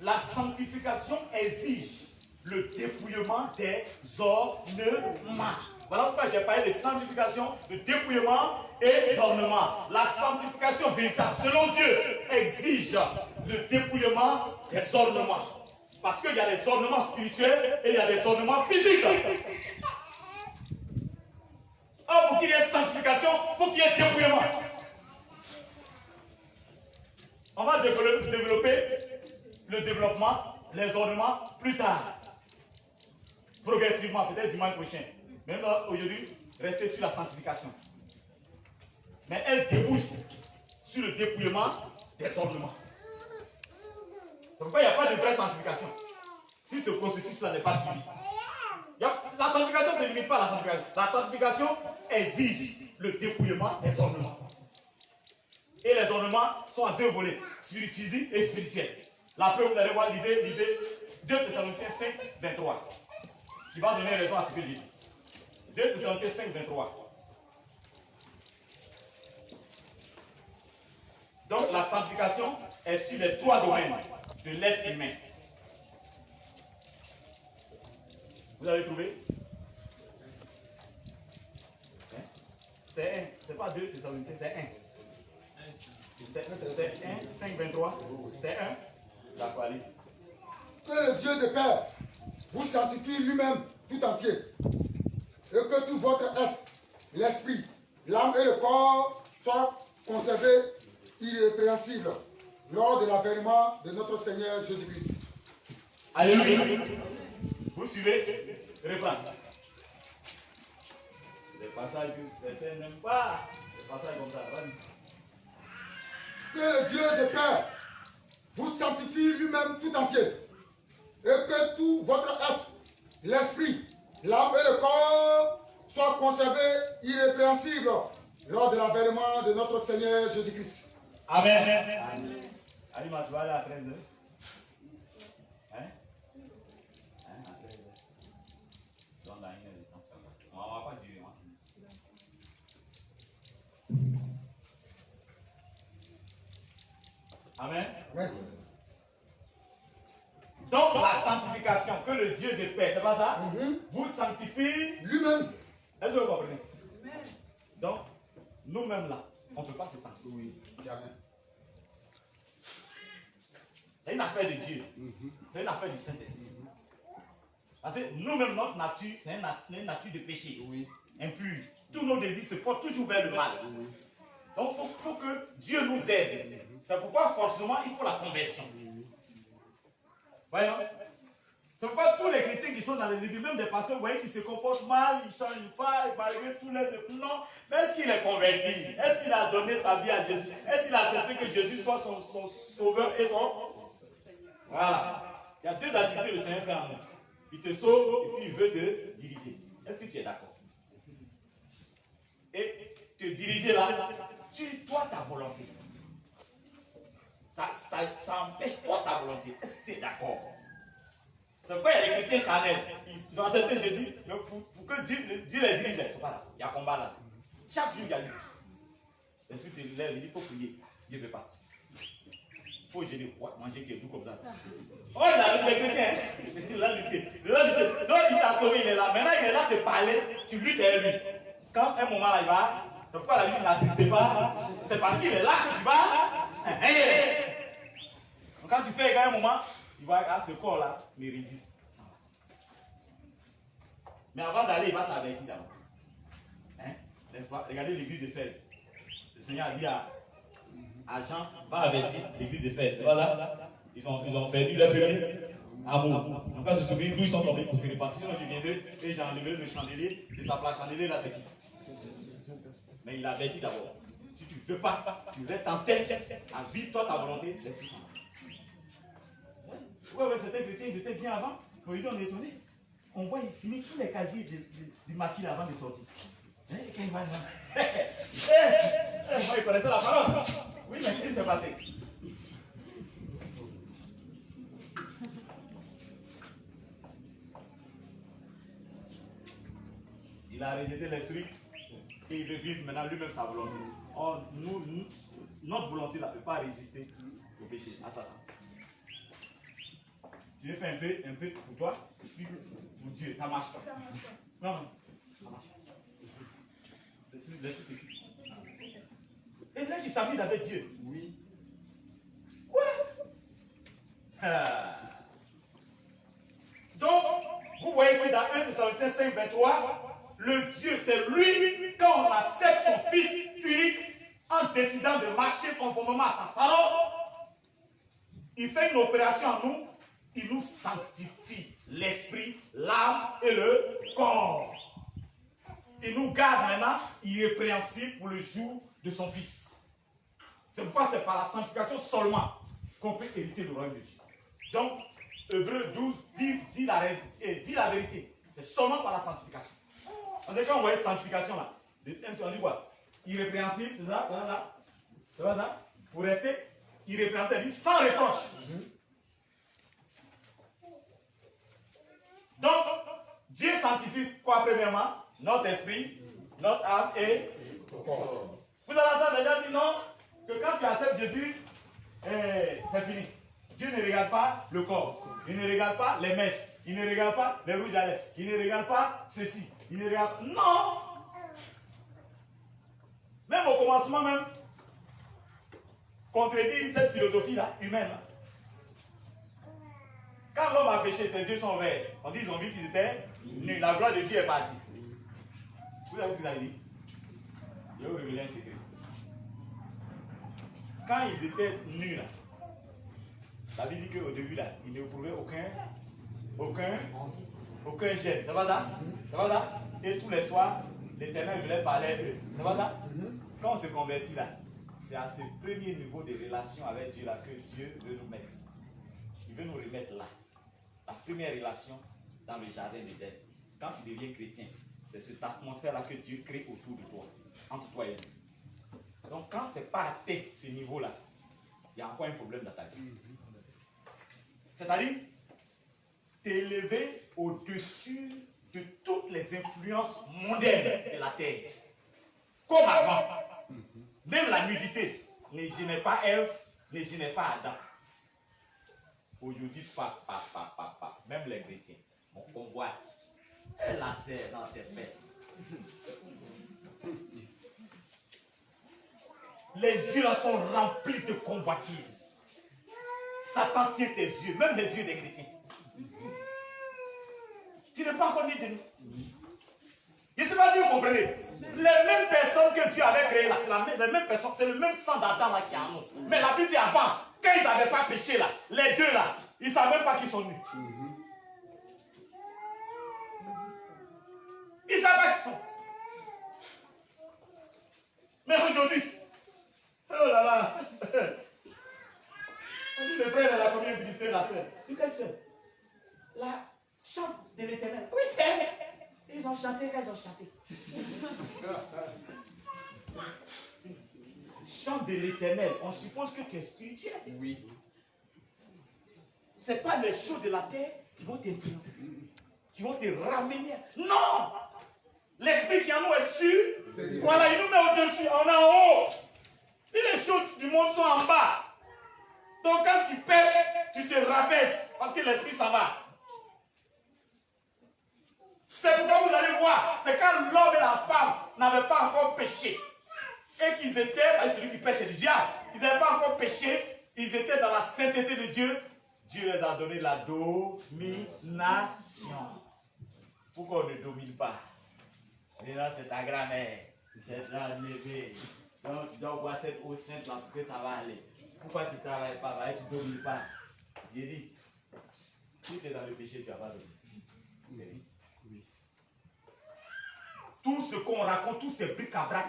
La sanctification exige le dépouillement des ornements. Voilà pourquoi j'ai parlé de sanctification, de dépouillement et d'ornement. La sanctification véritable, selon Dieu, exige le dépouillement des ornements. Parce qu'il y a des ornements spirituels et il y a des ornements physiques. Or, pour qu'il y ait sanctification, il faut qu'il y ait dépouillement. On va développer le développement, les ornements plus tard. Progressivement, peut-être dimanche prochain. Mais aujourd'hui, restez sur la sanctification. Mais elle débouche sur le dépouillement des ornements. C'est pourquoi il n'y a pas de vraie sanctification. Si ce processus-là n'est pas suivi. La sanctification ne se limite pas à la sanctification. La sanctification exige le dépouillement des ornements. Et les ornements sont en deux volets, physique et spirituel. La preuve, vous allez voir, lisez 2 Thessaloniciens 5, 23. Qui va donner raison à ce que j'ai dit. 2 Thessaloniciens 5, 23. Donc la sanctification est sur les 3 domaines de l'être humain. Vous avez trouvé? C'est 1. C'est pas 2 Thessaloniciens, c'est 1. C'est 1, 5, 23. C'est 1. D'accord, allez. Que le Dieu de Père vous sanctifie lui-même tout entier. Et que tout votre être, l'esprit, l'âme et le corps soient conservés irrépréhensibles lors de l'avènement de notre Seigneur Jésus-Christ. Alléluia. Vous suivez? Reprends. Des passages que certains n'aiment pas. Des passages comme ça. Vas-y. Que le Dieu de Père vous sanctifie lui-même tout entier. Et que tout votre être, l'esprit, l'âme et le corps soient conservés irrépréhensibles lors de l'avènement de notre Seigneur Jésus-Christ. Amen. Allez, tu vas aller à 13h. Hein? À 13h. Donc, dans 1 heure de temps. On ne va pas durer. Amen. Oui. Donc la sanctification, que le Dieu de paix, c'est pas ça? Vous sanctifie lui-même. Est-ce que vous comprenez? Donc, nous-mêmes là, on ne peut pas se sanctifier. Oui, jamais. C'est une affaire de Dieu. C'est une affaire du Saint-Esprit. Parce que nous-mêmes, notre nature, c'est une nature de péché. Impur. Tous nos désirs se portent toujours vers le mal. Donc, il faut que Dieu nous aide. C'est pourquoi, forcément, il faut la conversion. Voyons. C'est pourquoi tous les chrétiens qui sont dans les églises, même des pasteurs, vous voyez qu'ils se comportent mal, ils ne changent pas, malgré tous les... Non. Mais est-ce qu'il est converti? Est-ce qu'il a donné sa vie à Jésus? Est-ce qu'il a accepté que Jésus soit son sauveur et son... Voilà. Il y a deux activités que le Seigneur fait en nous. Il te sauve et puis il veut te diriger. Est-ce que tu es d'accord? Et te diriger là, toi ta volonté. Ça empêche toi ta volonté. Est-ce que tu es d'accord? C'est pourquoi il y a les chrétiens charnels. Ils ont accepté Jésus, mais pour que Dieu les dirige, ils ne sont pas là. Il y a combat là. Chaque jour, il y a lutte. L'esprit te lève, il faut prier. Dieu ne veut pas. Il faut gêner, manger qui est doux comme ça. Oh, les chrétiens, il a lutté. Donc, il t'a sauvé, il est là. Maintenant, il est là te parler, tu luttes avec lui. Quand un moment là, il va, c'est pourquoi la vie n'attristait pas. C'est parce qu'il est là que tu vas. Donc, quand tu fais un moment, il va, ce corps-là me résiste. Mais avant d'aller, il va t'avertir d'abord. N'est-ce pas? Regardez l'église d'Éphèse. Le Seigneur a dit à Jean, va avertir l'église d'Éphèse. Voilà. Ils ont perdu leur premier amour. Donc là, se souvenir d'où ils sont tombés pour se répartir. Sinon, je viendrai et j'ai enlevé le chandelier de sa place. Chandelier, là, c'est qui? Mais il a averti d'abord. Si tu ne veux pas, tu restes en tête à vivre toi ta volonté, l'Esprit Saint. Pourquoi certains chrétiens, ils étaient bien avant? Aujourd'hui, on est étonné. On voit, il finit tous les casiers du maquis avant de sortir. Quand il va il connaissait la parole. Oui, mais qu'est-ce qui s'est passé? Il a rejeté l'esprit et il veut vivre maintenant lui-même sa volonté. Or, notre volonté ne peut pas résister au péché, à Satan. Tu veux faire un peu pour toi, et puis pour Dieu, ça ne marche pas. Non, ça ne marche pas. L'esprit te quitte. Les gens qui s'amusent avec Dieu. Oui. Quoi? Donc, vous voyez ici dans 1 Thessaloniciens 5, 23, le Dieu, c'est lui, quand on accepte son Fils unique, en décidant de marcher conformément à sa parole, il fait une opération en nous, il nous sanctifie l'esprit, l'âme et le corps. Il nous garde maintenant irrépréhensibles pour le jour de son Fils. C'est pourquoi c'est par la sanctification seulement qu'on peut hériter le royaume de Dieu. Donc, Hébreux 12 dit la vérité. C'est seulement par la sanctification. Parce que quand on voit sanctification là, on dit quoi? Irrépréhensible, c'est ça? C'est pas ça? Pour rester irrépréhensible, sans reproche. Donc, Dieu sanctifie quoi premièrement? Notre esprit, notre âme et notre corps. Vous allez entendre les gens dire non, que quand tu acceptes Jésus, c'est fini. Dieu ne regarde pas le corps, il ne regarde pas les mèches, il ne regarde pas les rouges à lèvres, il ne regarde pas ceci, il ne regarde pas... Non! Même au commencement même, contredit cette philosophie-là, humaine. Là. Quand l'homme a péché, ses yeux sont verts. On dit qu'ils ont vu qu'ils étaient nus. La gloire de Dieu est partie. Vous savez ce qu'il a dit? Je vais vous révéler un secret. Quand ils étaient nus, là, ça veut dire qu'au début, là, ils n'éprouvaient aucun gêne. C'est pas ça? C'est pas ça? Et tous les soirs, l'Éternel venait parler à eux. C'est pas ça? Quand on se convertit là, c'est à ce premier niveau de relation avec Dieu là que Dieu veut nous mettre. Il veut nous remettre là. La première relation dans le jardin d'Éden. Quand tu deviens chrétien, c'est cette atmosphère là que Dieu crée autour de toi, entre toi et lui. Donc quand ce n'est pas atteint ce niveau là, il y a encore un problème dans ta vie. C'est-à-dire, t'élever au-dessus de toutes les influences mondaines de la terre. Comme avant. Même la nudité ne gênait pas Ève, ne gênait pas Adam. Aujourd'hui, pas. Même les chrétiens, on convoite. Elle la serre dans tes fesses. Les yeux là sont remplis de convoitises. Satan tire tes yeux, même les yeux des chrétiens. Tu n'es pas encore né de nous. Je ne sais pas si vous comprenez. Les mêmes personnes que Dieu avait créées là, c'est les mêmes personnes, c'est le même sang d'Adam là qui est en nous. Mais la Bible dit avant, quand ils n'avaient pas péché là, les deux là, ils ne savaient même pas qu'ils sont nus. Ils ne savent pas qu'ils sont. Mais aujourd'hui, oh là là, on dit le frère de la première publicité, la sœur. C'est quelle sœur? La chante de l'Éternel. Oui, c'est. Ils ont chanté quand ils ont chanté. Chante de l'Éternel, on suppose que tu es spirituel. Oui. Ce n'est pas les choses de la terre qui vont t'influencer, qui vont te ramener. Non! L'esprit qui en nous est sûr. Voilà, il nous met au-dessus, on est en haut. Et les choses du monde sont en bas. Donc quand tu pêches, tu te rabaisses parce que l'esprit s'en va. C'est pourquoi vous allez voir, c'est quand l'homme et la femme n'avaient pas encore péché. Et qu'ils étaient, celui qui pêche c'est du diable, ils n'avaient pas encore péché, ils étaient dans la sainteté de Dieu. Dieu les a donné la domination. Pourquoi on ne domine pas? Et là, c'est ta grand-mère. C'est là, bébé. Donc, tu dois boire cette eau sainte là pour que ça va aller. Pourquoi tu ne travailles pas? Et tu ne domines pas. J'ai dit, si tu es dans le péché, tu ne vas pas dominer. Oui. Tout ce qu'on raconte, tous ces bric-à-brac,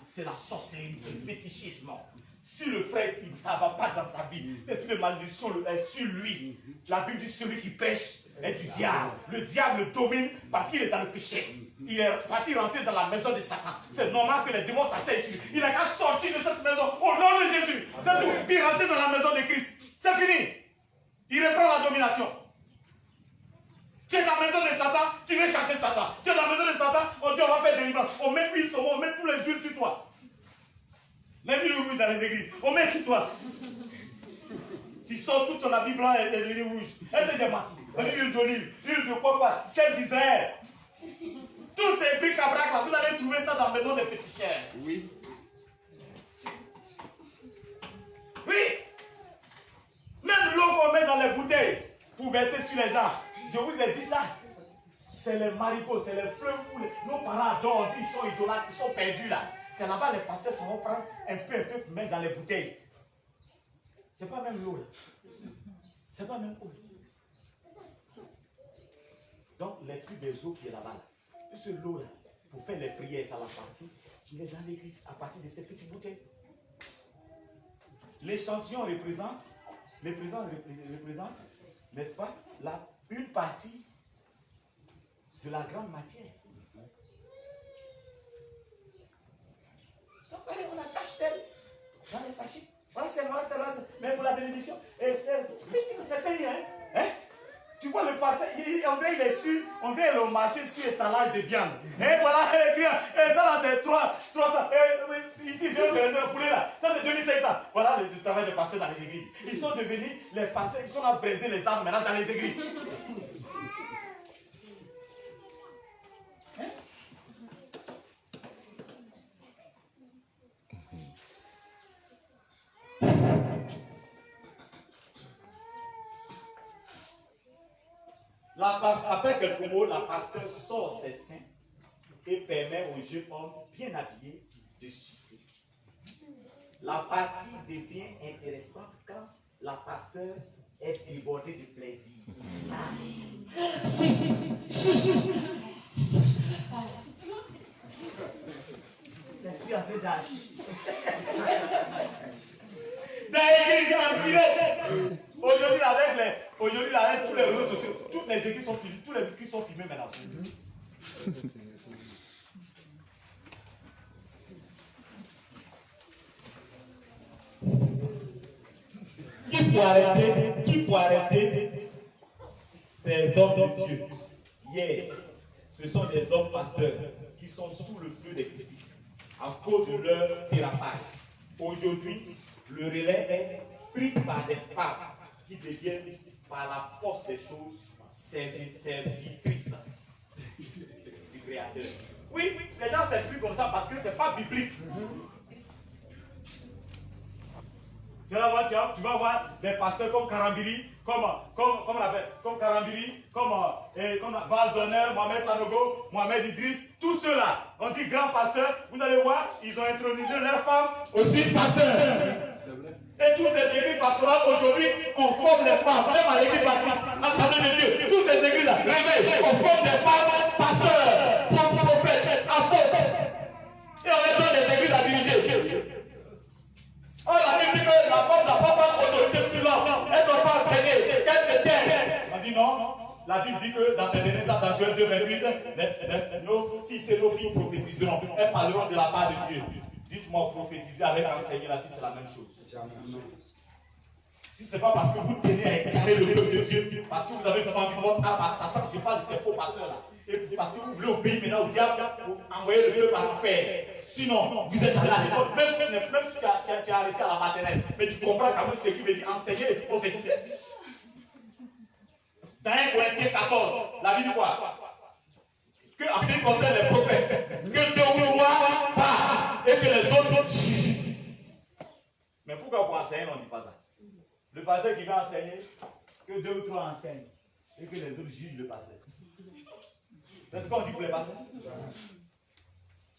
c'est la sorcellerie, c'est le fétichisme. Si le frère, il ne va pas dans sa vie, l'esprit de malédiction est sur lui. La Bible dit celui qui pêche est du diable. Le diable le domine parce qu'il est dans le péché. Il est parti rentrer dans la maison de Satan. C'est normal que les démons s'asseyent sur lui. Il n'a qu'à sortir de cette maison au nom de Jésus. C'est tout. Puis rentrer dans la maison de Christ. C'est fini. Il reprend la domination. Tu es dans la maison de Satan, tu veux chasser Satan. Tu es dans la maison de Satan, on dit on va faire délivrance. On met l'huile sur moi, on met tous les huiles sur toi. Même l'huile rouge dans les églises. On met sur toi. Tu sors tout ton habit blanc et l'huile rouge. Elle c'est des matis. L'huile d'olive, l'huile de quoi, celle d'Israël. Tous ces bric-à-brac là, vous allez trouver ça dans la maison des féticheurs. Oui. Oui. Même l'eau qu'on met dans les bouteilles pour verser sur les gens. Je vous ai dit ça. C'est les marigots, c'est les fleurs où nos parents adorent, ils sont idolâtres, ils sont perdus là. C'est là-bas les pasteurs s'en vont prendre un peu pour mettre dans les bouteilles. C'est pas même l'eau là. C'est pas même eau. Donc l'esprit des eaux qui est là-bas, là, ce lot là, pour faire les prières, ça va partir. Il est dans l'église à partir de ces petites bouteilles. L'échantillon représente, n'est-ce pas, une partie de la grande matière. Donc, allez, on attache celle dans les sachets. Voilà celle. Mais pour la bénédiction, c'est sérieux, hein? Tu vois le passé, André il est sur, André il est au marché sur étalage de viande. Et voilà, et ça là c'est 300. Ici, viens le poulet là, ça c'est 2500. Voilà le travail des pasteurs dans les églises. Ils sont devenus les pasteurs, ils sont à briser les armes maintenant dans les églises. Après quelques mots, la pasteur sort ses seins et permet au jeune homme bien habillé de sucer. La partie devient intéressante quand la pasteur est débordée de plaisir. L'esprit en train d'agir. En direct. Aujourd'hui, avec tous les réseaux sociaux, toutes les églises sont filmées, tous les églises sont filmés maintenant. Qui peut arrêter ces hommes de Dieu? Hier, ce sont des hommes pasteurs qui sont sous le feu des critiques à cause de leur dérapage. Aujourd'hui, le relais est pris par des femmes qui deviennent, par la force des choses, servitrices du Créateur. Oui, les gens s'expliquent comme ça parce que ce n'est pas biblique. Tu vas voir des pasteurs comme Karambiri, comme Karambiri, comme Vaz Donner, Mohamed Sanogo, Mohamed Idriss, tous ceux-là, on dit grands pasteurs, vous allez voir, ils ont intronisé leurs femmes aussi pasteurs. C'est vrai. Et tous ces églises pastorales aujourd'hui, on forme les femmes, même à l'église baptiste, Assemblée de Dieu, toutes ces églises-là, réveillent, on forme des femmes pasteurs, prophètes, apôtres. Et on les donne des églises à diriger. Oh, la Bible dit que la femme n'a pas autorité sur l'homme, elle ne doit pas enseigner, qu'elle se taise. On dit non. La Bible dit que dans ces derniers temps, dans Joël 2, 28, nos fils et nos filles prophétiseront. Elles parleront de la part de Dieu. Dites-moi, prophétiser avec enseigner là, si c'est la même chose. Si ce n'est pas parce que vous tenez à égarer le peuple de Dieu, parce que vous avez vendu votre âme à Satan, je parle de ces faux pasteurs là. Et parce que vous voulez obéir maintenant au diable, vous envoyez le peuple à l'enfer. Sinon, vous êtes allé à l'école, même si tu as arrêté à la maternelle, mais tu comprends quand même ce qui veut dire enseigner et prophétiser. Dans 1 Corinthiens 14, la Bible dit quoi? Que en ce qui concerne les prophètes, que 2 ou 3 parlent et que les autres jugent. Mais pourquoi pour enseigner, on ne dit pas ça? Le pasteur qui va enseigner, que 2 ou 3 enseignent et que les autres jugent le pasteur. C'est ce qu'on dit pour les pasteurs.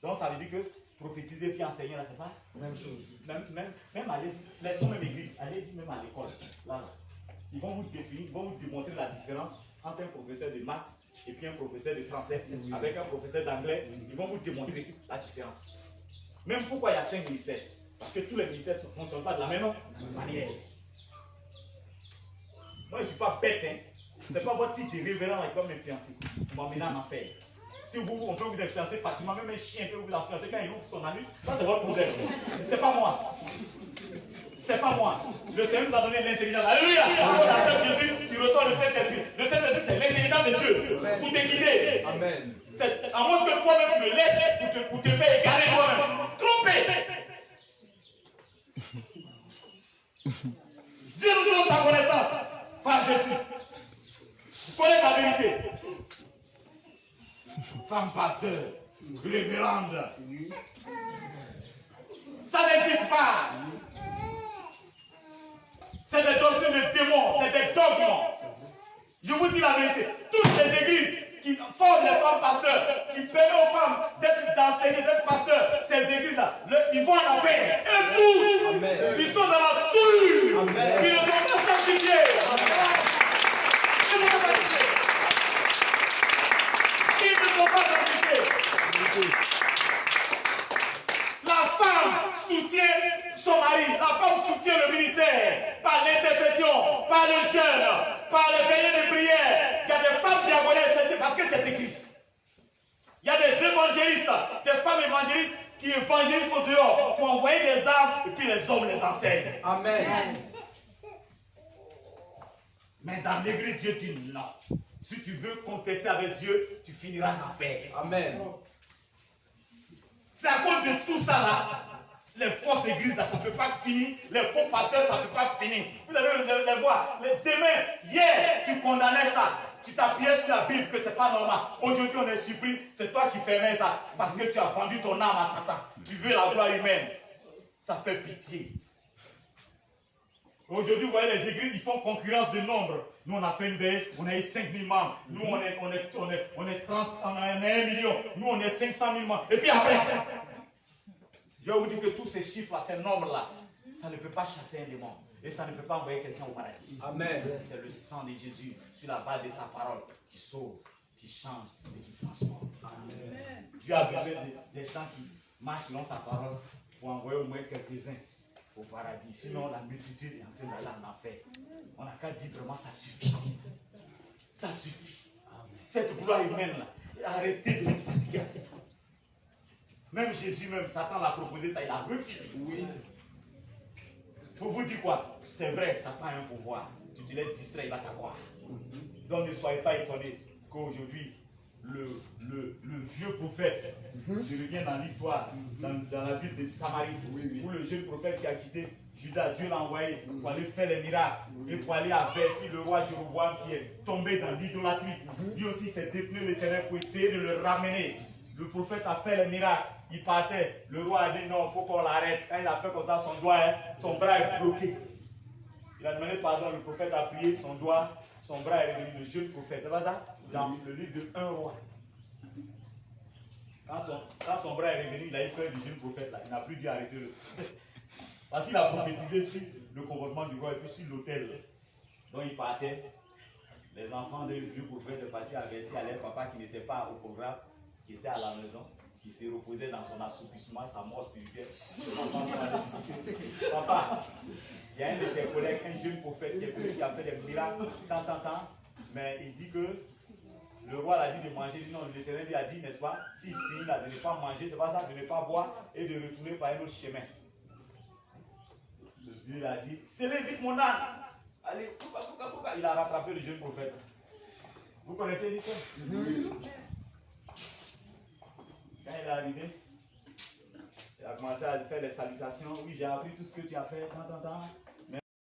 Donc ça veut dire que prophétiser puis enseigner, là, c'est pas même chose. Même allez-y, laissons même l'église, allez-y même à l'école. Là. Ils vont vous définir, ils vont vous démontrer la différence entre un professeur de maths et puis un professeur de français, avec un professeur d'anglais. Ils vont vous démontrer la différence. Même pourquoi il y a 5 ministères. Parce que tous les ministères ne fonctionnent pas de la même manière. Moi, je ne suis pas bête, hein. Ce n'est pas votre titre de révérend qui va m'influencer. On va m'amener en enfer. Si on peut vous influencer facilement, même un chien peut vous influencer quand il ouvre son anus, ça c'est votre problème. C'est pas moi. C'est pas moi. Le Seigneur nous a donné l'intelligence. Alléluia. Quand tu acceptes Jésus, tu reçois le Saint-Esprit. Le Saint-Esprit, c'est l'intelligence de Dieu pour te guider. Amen. À moins que toi-même tu le laisses pour te faire égarer toi-même. Tromper. Dieu nous donne sa connaissance par Jésus. Tu connais la vérité. Femme pasteur, révérende. Ça n'existe pas. C'est des doctrines de démons, c'est des dogmes. Je vous dis la vérité. Toutes les églises qui forment les femmes pasteurs, qui permettent aux femmes d'enseigner, d'être pasteurs, ces églises-là, ils vont en enfer. Et tous, amen, ils sont dans la souillure. Ils ne sont pas sanctifiés. Ils ne sont pas sanctifiés. Ils ne sont pas sanctifiés. La femme soutient son mari, la femme soutient le ministère par l'intercession, par le jeûne, par les veillées de prière. Il y a des femmes diagonales, parce que c'est écrit. Il y a des évangélistes, des femmes évangélistes qui évangélisent au dehors pour envoyer des âmes et puis les hommes les enseignent. Amen. Mais dans l'église, Dieu dit non. Si tu veux contester avec Dieu, tu finiras en enfer. Amen. C'est à cause de tout ça là. Les fausses églises là, ça ne peut pas finir. Les faux pasteurs, ça ne peut pas finir. Vous allez les voir. Demain, hier, tu condamnais ça. Tu t'appuyais sur la Bible que ce n'est pas normal. Aujourd'hui, on est surpris. C'est toi qui permets ça. Parce que tu as vendu ton âme à Satan. Tu veux la gloire humaine. Ça fait pitié. Aujourd'hui, vous voyez les églises, ils font concurrence de nombre. Nous, on a fait une veille, on a eu 5 000 membres. Nous, on est 30, on a 1 million. Nous, on est 500 000 membres. Et puis après, je vais vous dire que tous ces chiffres-là, ces nombres-là, ça ne peut pas chasser un démon. Et ça ne peut pas envoyer quelqu'un au paradis. Amen. C'est le sang de Jésus, sur la base de sa parole, qui sauve, qui change et qui transforme. Amen. Dieu a besoin des gens qui marchent selon sa parole pour envoyer au moins quelques-uns au paradis. Sinon, la multitude est en train d'aller en enfer. On n'a qu'à dire vraiment, ça suffit. Ça suffit. Cette gloire humaine-là, arrêtez de nous fatiguer. Même Jésus, même Satan l'a proposé ça, il a refusé. Oui. Pour vous dire quoi? C'est vrai, Satan a un pouvoir. Tu te laisses distraire, il va t'avoir. Donc ne soyez pas étonnés qu'aujourd'hui, le vieux prophète, je reviens dans l'histoire, dans la ville de Samarie, où le jeune prophète qui a quitté Juda, Dieu l'a envoyé pour aller faire les miracles et pour aller avertir le roi Jéroboam qui est tombé dans l'idolâtrie. Lui aussi s'est détenu l'Éternel pour essayer de le ramener. Le prophète a fait les miracles. Il partait. Le roi a dit non, il faut qu'on l'arrête. Quand il a fait comme ça, son doigt, son bras est bloqué. Il a demandé pardon, le prophète a prié, son doigt, son bras est revenu, le jeune prophète. C'est pas ça? Dans le livre de 1 roi. Quand son bras est revenu, il a eu peur du jeune prophète là. Il n'a plus dû arrêter le. Parce qu'il a prophétisé sur le comportement du roi et puis sur l'autel. Donc il partait. Les enfants du vieux prophète de partir avertir à leur papa qui n'était pas au programme, qui était à la maison, qui se reposait dans son assoupissement, sa mort spirituelle. Papa, il y a un de tes collègues, un jeune prophète qui a fait des miracles, tant, mais il dit que le roi l'a dit de manger. Il dit non, l'Éternel lui a dit, n'est-ce pas, s'il finit là de ne pas manger, c'est pas ça, de ne pas boire et de retourner par un autre chemin. Le Dieu a dit, scellez vite mon âne. Allez, pourquoi il a rattrapé le jeune prophète. Vous connaissez l'histoire? Quand il est arrivé, il a commencé à faire les salutations. Oui, j'ai appris tout ce que tu as fait, tant.